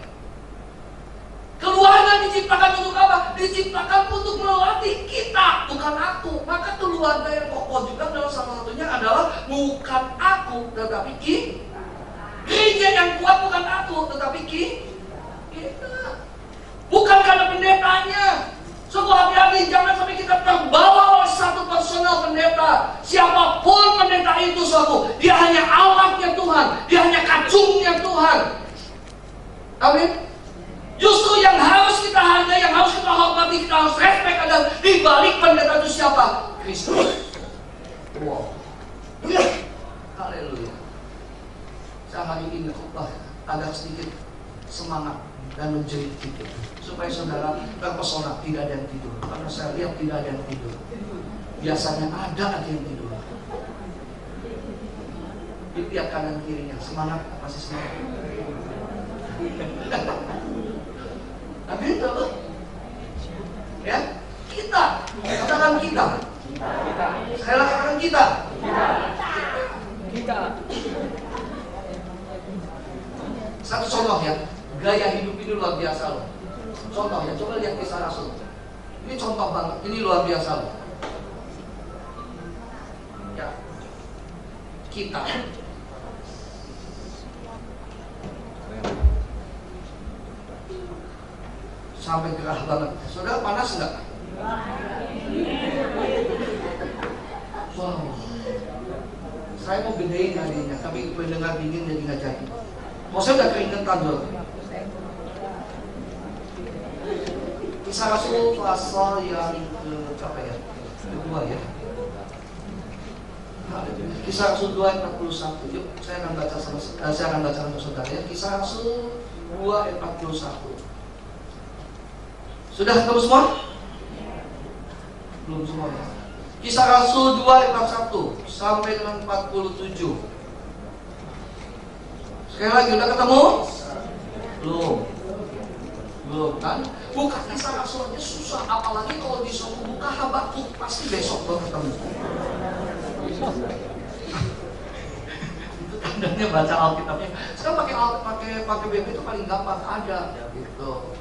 Keluarga diciptakan untuk apa? Diciptakan untuk melatih kita, bukan aku. Maka keluarga yang kokoh juga dalam salah satunya adalah bukan aku, tetapi kita. Gereja yang kuat bukan aku, tetapi kita. Bukan karena pendetanya. Sungguh hati-hati, jangan sampai kita terbawa oleh satu personal pendeta. Siapapun pendeta itu suatu, dia hanya alatnya Tuhan, dia hanya kacungnya Tuhan. Amin. dan menjerit tidur. Supaya saudara terpesona, tidak ada yang tidur. Karena saya lihat tidak ada yang tidur. Biasanya ada aja yang tidur. Di pihak kanan kirinya, semangat, masih semangat. Tapi itu loh. Ya, kita, katakan kita. Saya katakan kita. Satu contoh ya, gaya hidup ini luar biasa loh. Contoh ya, coba lihat Kisah Rasul. Ini contoh banget, ini luar biasa loh. Ya, kita. Sampai gerah banget. Saudara panas enggak? Wow. Saya mau gedein harinya, tapi pendengar dingin jadi nggak jadi. Maksudnya udah keringetan loh. Kisah Rasul pasal yang berapa ya? Kedua ya. Kisah Rasul 2 ayat 41. Yuk, saya akan baca sama saudara ya. Kisah Rasul 2 ayat 41. Sudah ketemu semua? Belum semua ya. Kisah Rasul 2 ayat 41 sampai dengan 47. Sekali lagi, udah ketemu? Belum kan? Buka Kisah Rasul aja susah, apalagi kalau disuruh buka Habakuk, pasti besok baru ketemu. Itu tandanya baca Alkitabnya. Sekarang pakai BB itu paling gampang ada gitu.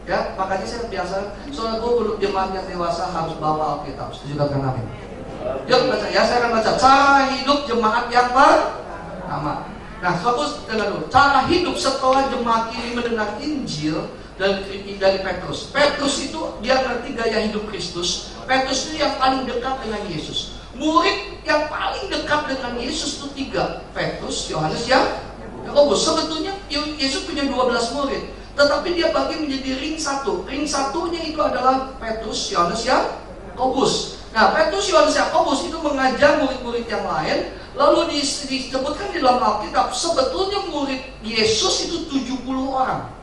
Ya, makanya saya biasa, soalnya gue untuk jemaat yang dewasa harus bawa Alkitab. Setuju katakan amin? Yuk baca ya, saya akan baca cara hidup jemaat yang pertama. Nah, fokus dengar dulu. Cara hidup setelah jemaat ini mendengar Injil dari Petrus. Petrus itu dia ngerti gaya hidup Kristus. Petrus itu yang paling dekat dengan Yesus. Murid yang paling dekat dengan Yesus itu 3. Petrus, Yohanes, Yakobus. Sebetulnya Yesus punya 12 murid. Tetapi dia bagi menjadi ring 1. Ring 1-nya itu adalah Petrus, Yohanes, Yakobus. Nah, Petrus, Yohanes, Yakobus itu mengajar murid-murid yang lain. Lalu disebutkan di dalam Alkitab, sebetulnya murid Yesus itu 70 orang.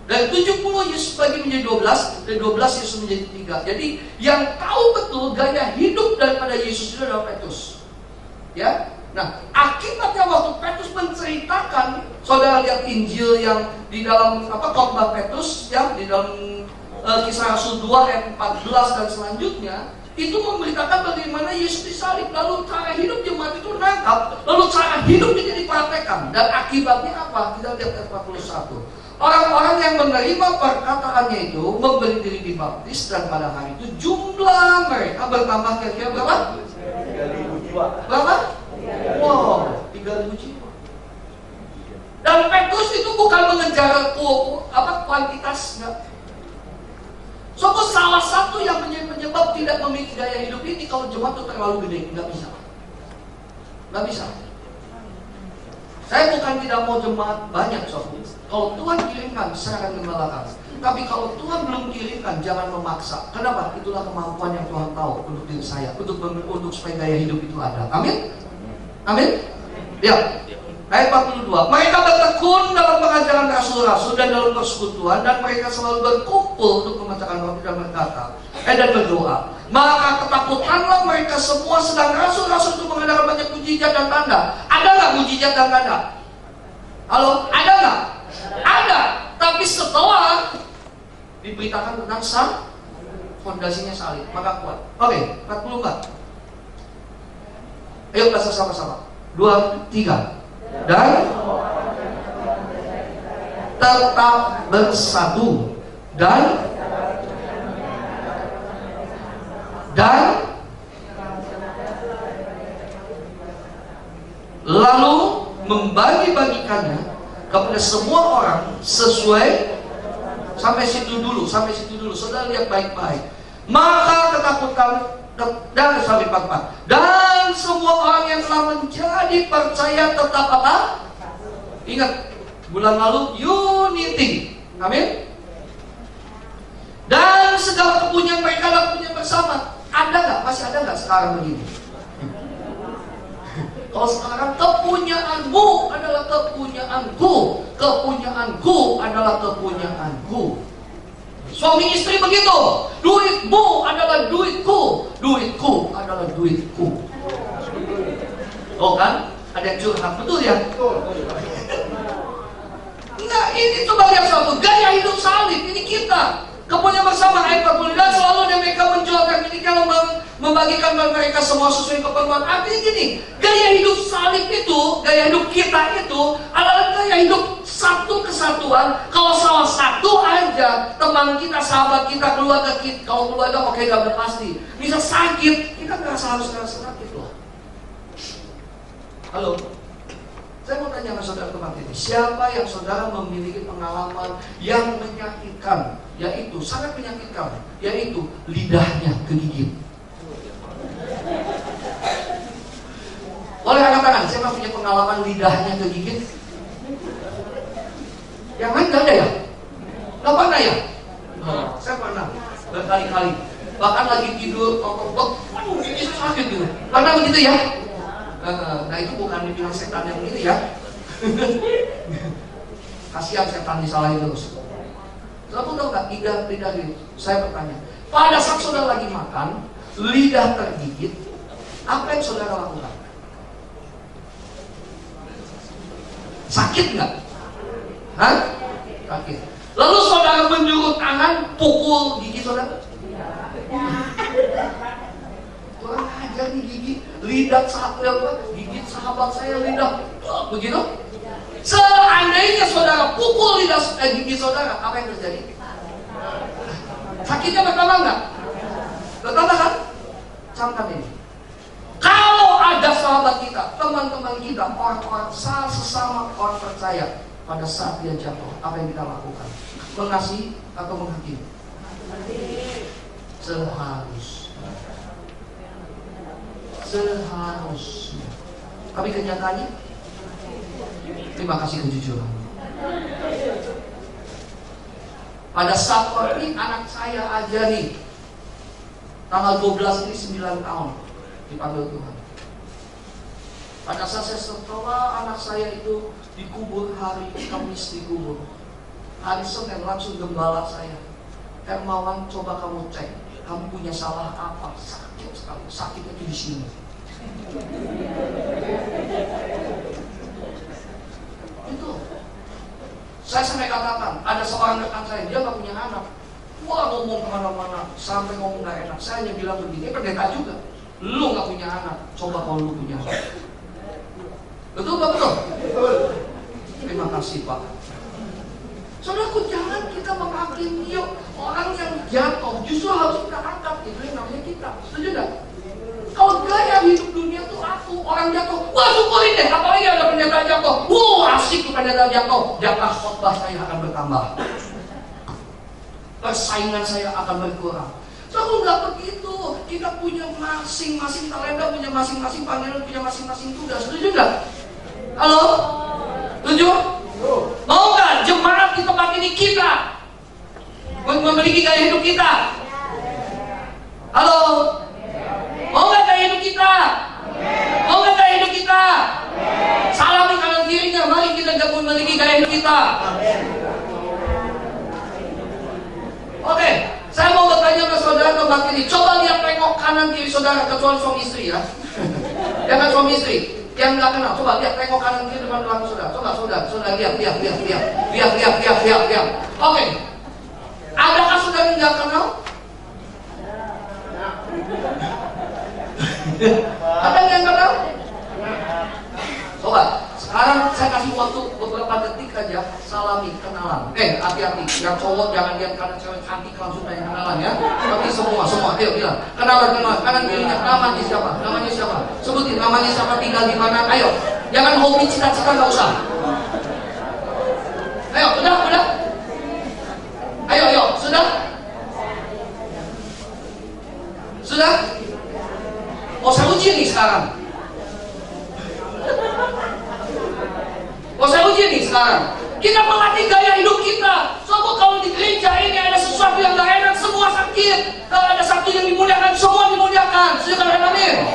Dan 70 Yesus bagi menjadi 12, dan 12 Yesus menjadi 3. Jadi yang tahu betul gaya hidup daripada Yesus itu adalah Petrus. Ya. Nah, akibatnya waktu Petrus menceritakan, saudara lihat Injil yang di dalam khotbah Petrus ya, di dalam Kisah Rasul 2 ayat 14 dan selanjutnya, itu memberitakan bagaimana Yesus disalib, lalu cara hidup jemaat itu nangkap, lalu cara hidupnya jadi praktekkan, dan akibatnya apa? Kita lihat ayat 41. Orang-orang yang menerima perkataannya itu memberi diri dibaptis, dan pada hari itu jumlah mereka bertambah kira-kira berapa? 3.000 jiwa. Berapa? Wow, 3.000 jiwa. Dan Petrus itu bukan mengejar kuantitas, enggak. So, salah satu yang penyebab tidak memiliki gaya hidup ini kalau jemaat itu terlalu gede, nggak bisa. Saya bukan tidak mau jemaat banyak, sobat. Kalau Tuhan kirimkan, saya akan gembalakan. Tapi kalau Tuhan belum kirimkan, jangan memaksa. Kenapa? Itulah kemampuan yang Tuhan tahu untuk diri saya, untuk supaya gaya hidup itu ada. Amin. Ya. Ayat 42. Mereka bertekun dalam pengajaran rasul-rasul dan dalam persekutuan, dan mereka selalu berkumpul untuk memecahkan roti dan berkata, dan berdoa. Maka ketakutanlah mereka semua, sedang rasul-rasul itu mengadakan banyak mujizat dan tanda. Ada nggak mujizat dan tanda? Halo, ada nggak? Ada. Tapi setelah diberitakan tentang fondasinya salib, maka kuat. Oke, 44. Ayo baca sama-sama. 2, 3. Dan tetap bersatu dan lalu membagi-bagikannya kepada semua orang sesuai. Sampai situ dulu. Saudara lihat baik-baik. Maka ketakutan dan sampai 44. Dan semua orang yang telah menjadi percaya tetap apa? Ingat, bulan lalu unity. Amin. Dan segala kepunyaan mereka adalah kepunyaan bersama. Ada nggak? Masih ada nggak sekarang begini? Kalau sekarang kepunyaanmu adalah kepunyaanku, kepunyaanku adalah kepunyaanku. Suami istri begitu. Duitmu adalah duitku, duitku adalah duitku. Oh kan? Ada yang curhat, betul ya? Nah, ini coba lihat satu gaya hidup salib. Ini kita kepunyaan bersama ayat 40. Dan selalu mereka menjualkan ini kalau membagikan mereka semua sesuai keperluan. Artinya gini, gaya hidup salib itu, gaya hidup kita itu adalah gaya hidup satu kesatuan. Kalau salah satu aja, teman kita, sahabat kita, keluarga kita, kalau keluarga oke gak udah pasti bisa sakit, kita nggak harus sakit loh. Halo, saya mau tanya sama saudara tempat ini, siapa yang saudara memiliki pengalaman yang menyakitkan, yaitu sangat menyakitkan, yaitu lidahnya kegigit? Boleh angkat tangan, siapa punya pengalaman lidahnya kegigit? Yang lain gak ada ya? Gak pernah ya? Saya pernah berkali-kali. Bahkan lagi tidur, waduh gigi sakit gitu. Pernah begitu ya? Nah itu bukan dibilang setan yang begitu ya. Kasihan setan disalahin terus. Kamu tahu gak lidah gitu? Saya bertanya, pada saat saudara lagi makan, lidah tergigit, apa yang saudara lakukan? Sakit nggak? Hah? Sakit. Lalu saudara menjulur tangan pukul gigi saudara? Kurang ajar nih gigi, lidah gigit sahabat saya lidah, begitu? Seandainya saudara pukul lidah gigi saudara, apa yang terjadi? Sakitnya bertambah nggak? Bertambah kan? Camkan ini. Kalau ada sahabat kita, teman-teman kita, orang-orang sesama orang percaya, pada saat dia jatuh, apa yang kita lakukan? Mengasihi atau menghakimi? Seharusnya. Tapi kenyataannya, terima kasih kejujuran. Pada saat ini anak saya aja nih, tanggal 12 ini 9 tahun dipanggil Tuhan. Pada saat setelah anak saya itu dikubur hari Kamis dikubur, hari Senin langsung gembala saya, Hermawan, coba kamu cek, kamu punya salah apa? Sakit sekali, sakitnya itu di sini. Itu saya sampai katakan, ada seorang rekan saya, dia gak punya anak. Wah, ngomong kemana-mana, sampai ngomong gak enak. Saya hanya bilang begini, pendeta juga, lu gak punya anak, coba kalau lu punya anak. Betul Pak? Betul? Terima kasih Pak. Saudaraku, jangan kita menghakimi orang yang jatuh, justru harus kita angkat, itu yang namanya kita. Setuju gak? Kalau gaya hidup dunia tuh aku, orang jatuh, wah syukurin deh, apalagi ada pendeta jatuh, asik tuh pendeta jatuh, jatah khotbah saya akan bertambah, persaingan saya akan berkurang. Aku nggak begitu, kita punya masing-masing talenta, punya masing-masing panggilan, punya masing-masing tugas. Setuju nggak? Halo? Setuju? Mau nggak jemaat di tempat ini kita memiliki gaya hidup kita? Halo? Mau nggak gaya hidup kita? Mau nggak gaya hidup kita? Salami kanan kirinya, mari kita gabung memiliki gaya hidup kita. Oke, saya mau bertanya ke saudara tempat ini. Coba lihat tengok kanan kiri saudara, kecuali suami istri ya. Jangan suami istri yang nggak kenal. Coba lihat tengok kanan kiri depan belakang saudara. Coba saudara lihat. Oke, adakah saudara yang nggak kenal? Ada yang kenal? Coba, sekarang saya kasih waktu beberapa detik aja, salami, kenalan. Hati-hati, yang cowok jangan lihat kanan cewek cantik langsung tanya kenalan ya. Tapi semua, ayo bilang, kenalan, kanan kirinya, namanya siapa? Sebutin namanya siapa, tinggal di mana, ayo. Jangan hobi cita-cita, nggak usah. Ayo, udah. Ayo, sudah? Oh, saya uji nih sekarang. Kita melatih gaya hidup kita. Soalnya kalau di gereja ini ada sesuatu yang gak enak, semua sakit. Kalau ada satu yang dimuliakan, semua dimuliakan. Sudah kalian amin?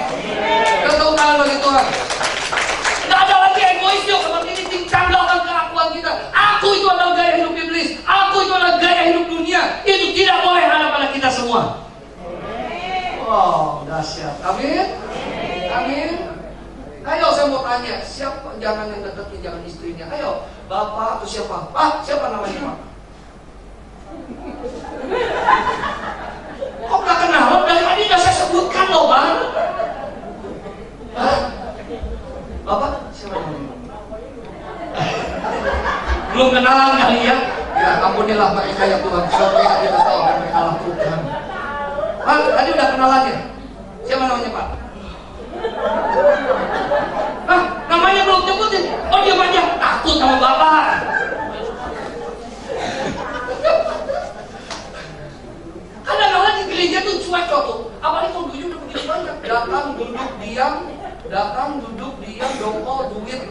Kita tahu kalian bagi Tuhan. Gak ada lagi egois yuk, seperti ini tinggalkan keakuan kita. Wow, dahsyat. Amin. Amin. Ayo saya mau tanya, siapa jangan yang deketin, jangan istrinya. Ayo, bapak atau siapa? Pak, siapa namanya Pak? Kok gak kenal? Dari tadi udah saya sebutkan loh Bang. Hah? Bapak, siapa namanya? Belum kenalan kali ya? Ya ampunilah mereka ya Tuhan, sampai kita tahu apa yang mereka lakukan. Pak, tadi udah kenalan ya? Siapa namanya Pak? Ah, namanya belum nyebutin. Oh diam aja, takut sama Bapak. Kadang-kadang di gereja tuh cuek kok tuh. Apalagi kalau duitnya udah begitu banyak. Datang, duduk, diam, dongkol, duit.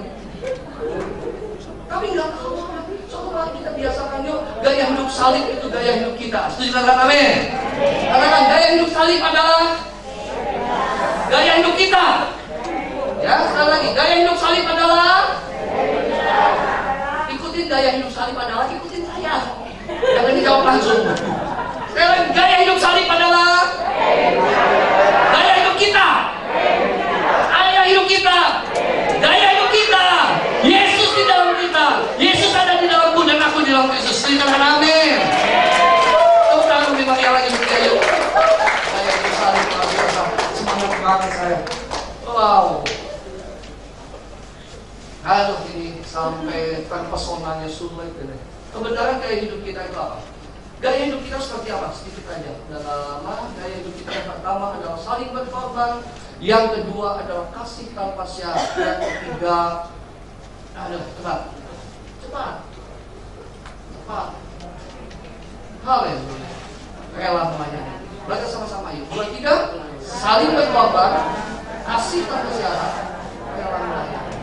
Tapi nggak tahu. Suatu hari kita biasakan yuk, gaya hidup salib itu gaya hidup kita. Setuju katakan amin? Katakan gaya hidup salib adalah gaya hidup kita. Ya, sekali lagi, gaya hidup salib adalah ikutin gaya hidup salib adalah ikutin saya. Jangan dijawab langsung. Sekali lagi, gaya hidup salib adalah gaya hidup kita. Gaya hidup kita. Gaya hidup kita. Yesus di dalam kita. Yesus ada di dalamku dan aku di dalam Yesus. Katakan amin. Tepuk tangan bagi Maria lagi berjaya yuk. Gaya hidup salib luar biasa. Semangat banget saya. Wow. Aduh ini sampai terpesonanya sulit ini. Kebenaran gaya hidup kita itu apa? Gaya hidup kita seperti apa? Sedikit aja. Dalam gaya hidup kita yang pertama adalah saling berkorban. Yang kedua adalah kasih tanpa syarat. Yang ketiga, cepat. Haleluya. Rela melayani. Baca sama-sama yuk. 2, 3. Saling berkorban, kasih tanpa syarat, rela melayani.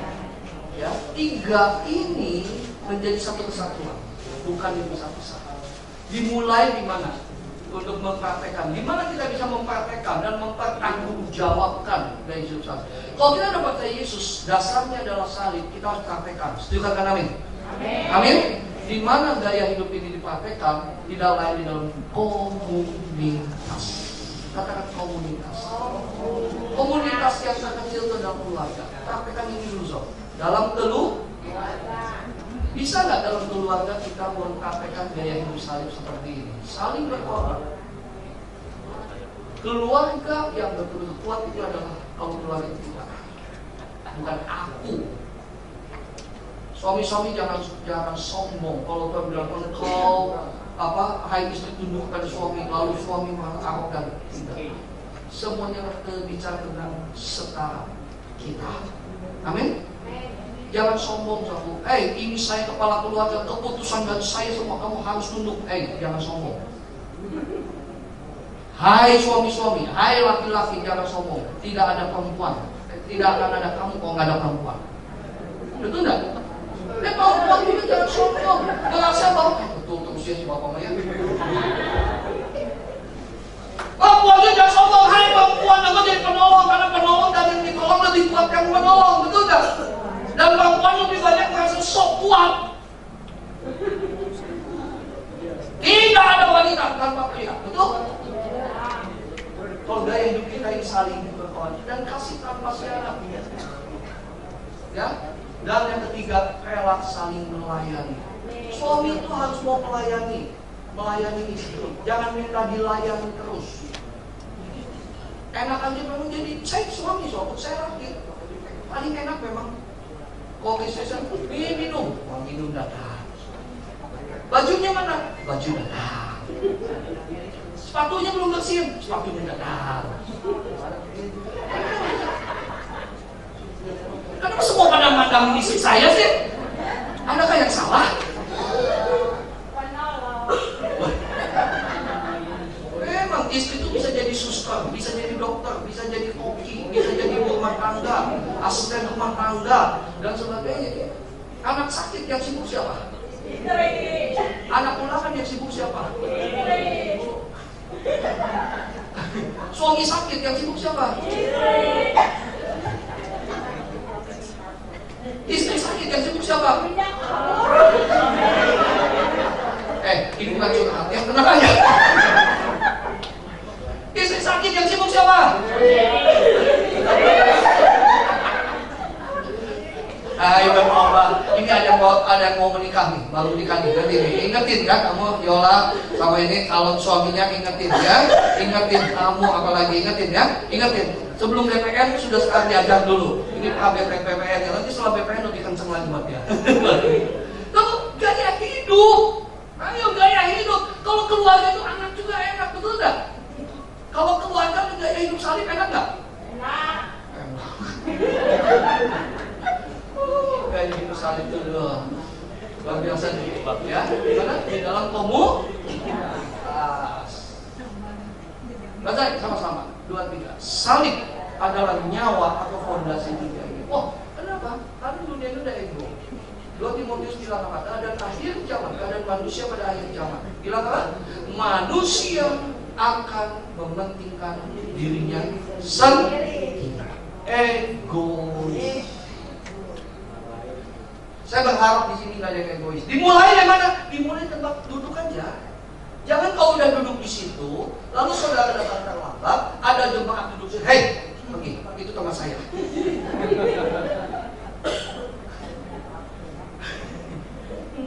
Ya, 3 ini menjadi satu kesatuan, bukan dipisah-pisah. Dimulai di mana? Untuk mempraktekkan. Di mana kita bisa mempraktekkan dan mempertanggungjawabkan gaya hidup salib. Kalau kita dapat percaya Yesus, dasarnya adalah salib, kita harus praktekkan. Setuju katakan amin? Amin. Di mana gaya hidup ini dipraktekkan? Tidak lain di dalam komunitas. Katakan komunitas. Komunitas yang terkecil itu dalam keluarga. Praktekkan ini dulu sob. Dalam bisa nggak dalam keluarga kita mempraktekkan gaya hidup salib seperti ini? Saling berkorban. Keluarga yang betul-betul kuat itu adalah kalau keluarga kita, bukan aku. Suami-suami jangan sombong. Kalau Tuhan bilang engkau hai istri tunduk pada suami, lalu suami malah arogan. Tidak. Semuanya berbicara tentang setara kita. Amin. Jangan sombong sama, ini saya kepala keluarga, keputusan dari saya semua kamu harus tunduk. Jangan sombong. Hai suami-suami, hai laki-laki, jangan sombong. Tidak ada perempuan, tidak akan ada kamu kalau nggak ada perempuan. Betul nggak? Perempuan juga jangan sombong. Ngerasa bahwa betul terus ya si bapak Maya. Perempuan juga jangan sombong. Hai perempuan, aku jadi penolong karena penolong dan yang ditolong lebih kuat yang menolong. Betul nggak? Dan perempuan lebih banyak merasa sok kuat. Tidak ada wanita tanpa pria, betul? Kalau gaya hidup kita ini saling berkorban dan kasih tanpa syarat, ya. Dan yang ketiga, rela saling melayani. Suami itu harus mau melayani istri. Jangan minta dilayani terus. Enak aja memang jadi saya suami, saya laki. Paling enak memang. Kopi saya minum, minum datang. Bajunya mana? Baju datang. Sepatunya belum bersihin, sepatunya datang. Kenapa semua pada mandang istri saya sih? Adakah yang salah? Memang istri itu bisa jadi suster, bisa jadi dokter, bisa jadi koki, bisa jadi rumah tangga, asisten rumah tangga, dan sebagainya. Anak sakit yang sibuk siapa? Anak ulangan yang sibuk siapa? Suami sakit yang sibuk siapa? Istri sakit yang sibuk siapa? Ini bukan curhat, yang tenang aja. Istri sakit yang sibuk siapa? Ayo bertobat. Ini ada yang mau menikah nih, baru nikah nih. Nanti nih, ingetin kan kamu Yola sama ini calon suaminya, ingetin ya, ingetin kamu apalagi ingetin ya, ingetin. Sebelum BPN sudah sekarang diajar dulu. Ini BPN ya, nanti setelah BPN lebih kenceng lagi buat dia. Kamu gaya hidup, ayo gaya hidup. Kalau keluarga itu anak juga enak, betul nggak? Kalau keluarga gaya hidup salib enak nggak? Enak. Gaya hidup salib itu luar biasa nih, ya. Gimana? Di dalam komunitas. Baca sama-sama. 2, 3. Salib adalah nyawa atau fondasi dunia ini. Oh, kenapa? Karena dunia itu udah ego. 2 Timotius bilang apa? Keadaan akhir zaman, keadaan manusia pada akhir zaman. Bilang apa? Manusia akan mementingkan dirinya sendiri. Egois. Saya berharap di sini nggak ada yang egois. Dimulai dari mana? Dimulai tempat duduk aja. Jangan kau udah duduk di situ, lalu saudara datang terlambat, ada jemaat duduk situ. Hei, pergi, itu teman saya.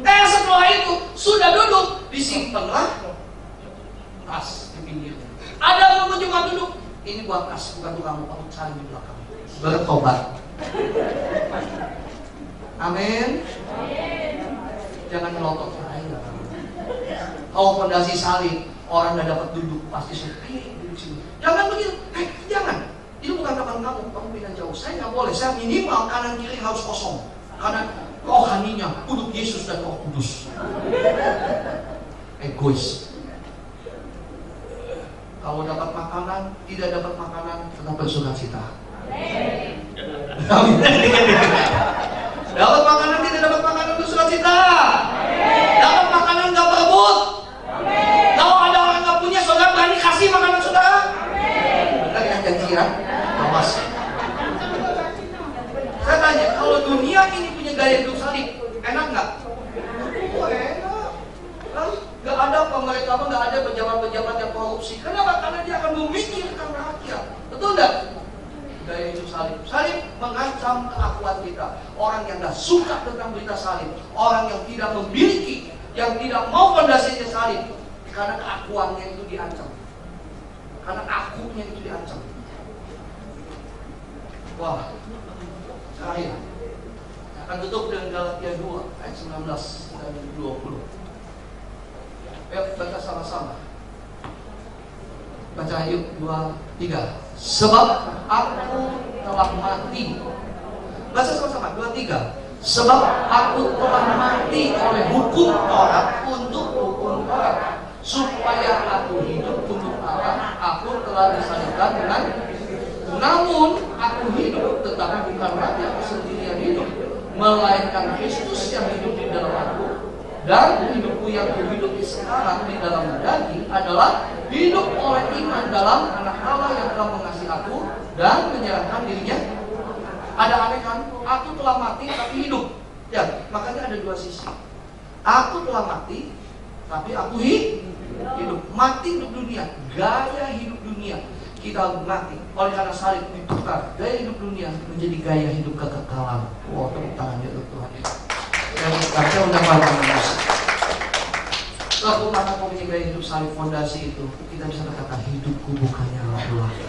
Setelah itu sudah duduk, disimpanlah tas di pinggir. Ada yang jemaat duduk, ini buat tas, bukan tukang kamu cari di belakang. Bertobat. Amin. Jangan melotot saya. Kalau fondasi salib, orang nggak dapat duduk, pasti saya duduk sini. Jangan begitu. Jangan. Itu bukan teman kamu. Kamu pindah jauh. Saya nggak boleh. Saya minimal kanan kiri harus kosong. Karena rohaninya untuk Yesus dan Roh Kudus. Egois. Kalau dapat makanan, tidak dapat makanan, tetap bersukacita. Amin. Dapat makanan, tidak dapat makanan, bersukacita. Dapat makanan, gak berebut. Kalau ada orang gak punya, saudara berani kasih makanan saudara. Benar ya janjian? Awas. Saya tanya, kalau dunia ini punya gaya hidup salib, enak gak? Oh enak. Gak ada pemerintah, gak ada pejabat-pejabat yang korupsi. Kenapa? Karena dia akan memikirkan rakyat. Betul gak? Gaya hidup salib. Salib mengancam keakuan kita. Orang yang gak suka tentang berita salib, orang yang tidak memiliki, yang tidak mau fondasinya salib, karena keakuannya itu diancam, karena akunya itu diancam. Wah, saya akan tutup dengan Galatia 2 ayat 19 dan 20. Ayo baca sama-sama. Baca yuk 2, 3. Sebab aku telah mati. Baca sama-sama 2, 3. Sebab aku telah mati oleh hukum Taurat untuk hukum Taurat, supaya aku hidup untuk Allah. Aku telah disalibkan dengan. Namun aku hidup, tetapi bukan lagi aku sendiri yang hidup, melainkan Kristus yang hidup di dalam aku. Dan hidupku yang kuhidupi sekarang di dalam daging adalah hidup oleh iman dalam Anak Allah yang telah mengasihi aku dan menyerahkan dirinya. Ada aneh kan? Aku telah mati tapi hidup. Ya, makanya ada 2 sisi. Aku telah mati tapi aku hidup. Mati untuk dunia, gaya hidup dunia. Kita mati oleh karena salib ditukar gaya hidup dunia menjadi gaya hidup kekekalan. Wow, tepuk tangannya untuk Tuhan. Saya udah malam musik. Lalu maka kau punya gaya hidup salib fondasi itu, kita bisa berkata hidupku bukannya aku lagi.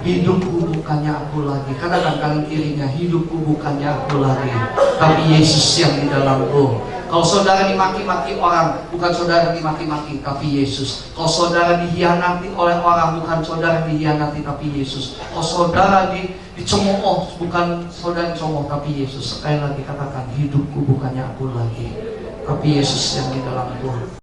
Hidupku bukannya aku lagi. Katakan kanan kirinya, hidupku bukannya aku lagi, tapi Yesus yang di dalamku. Kalau saudara dimaki-maki orang, bukan saudara dimaki-maki, tapi Yesus. Kalau saudara dihianati oleh orang, bukan saudara dihianati, tapi Yesus. Kalau saudara dicemooh, bukan saudara dicemooh, tapi Yesus. Sekali lagi katakan, hidupku bukannya aku lagi, tapi Yesus yang di dalamku.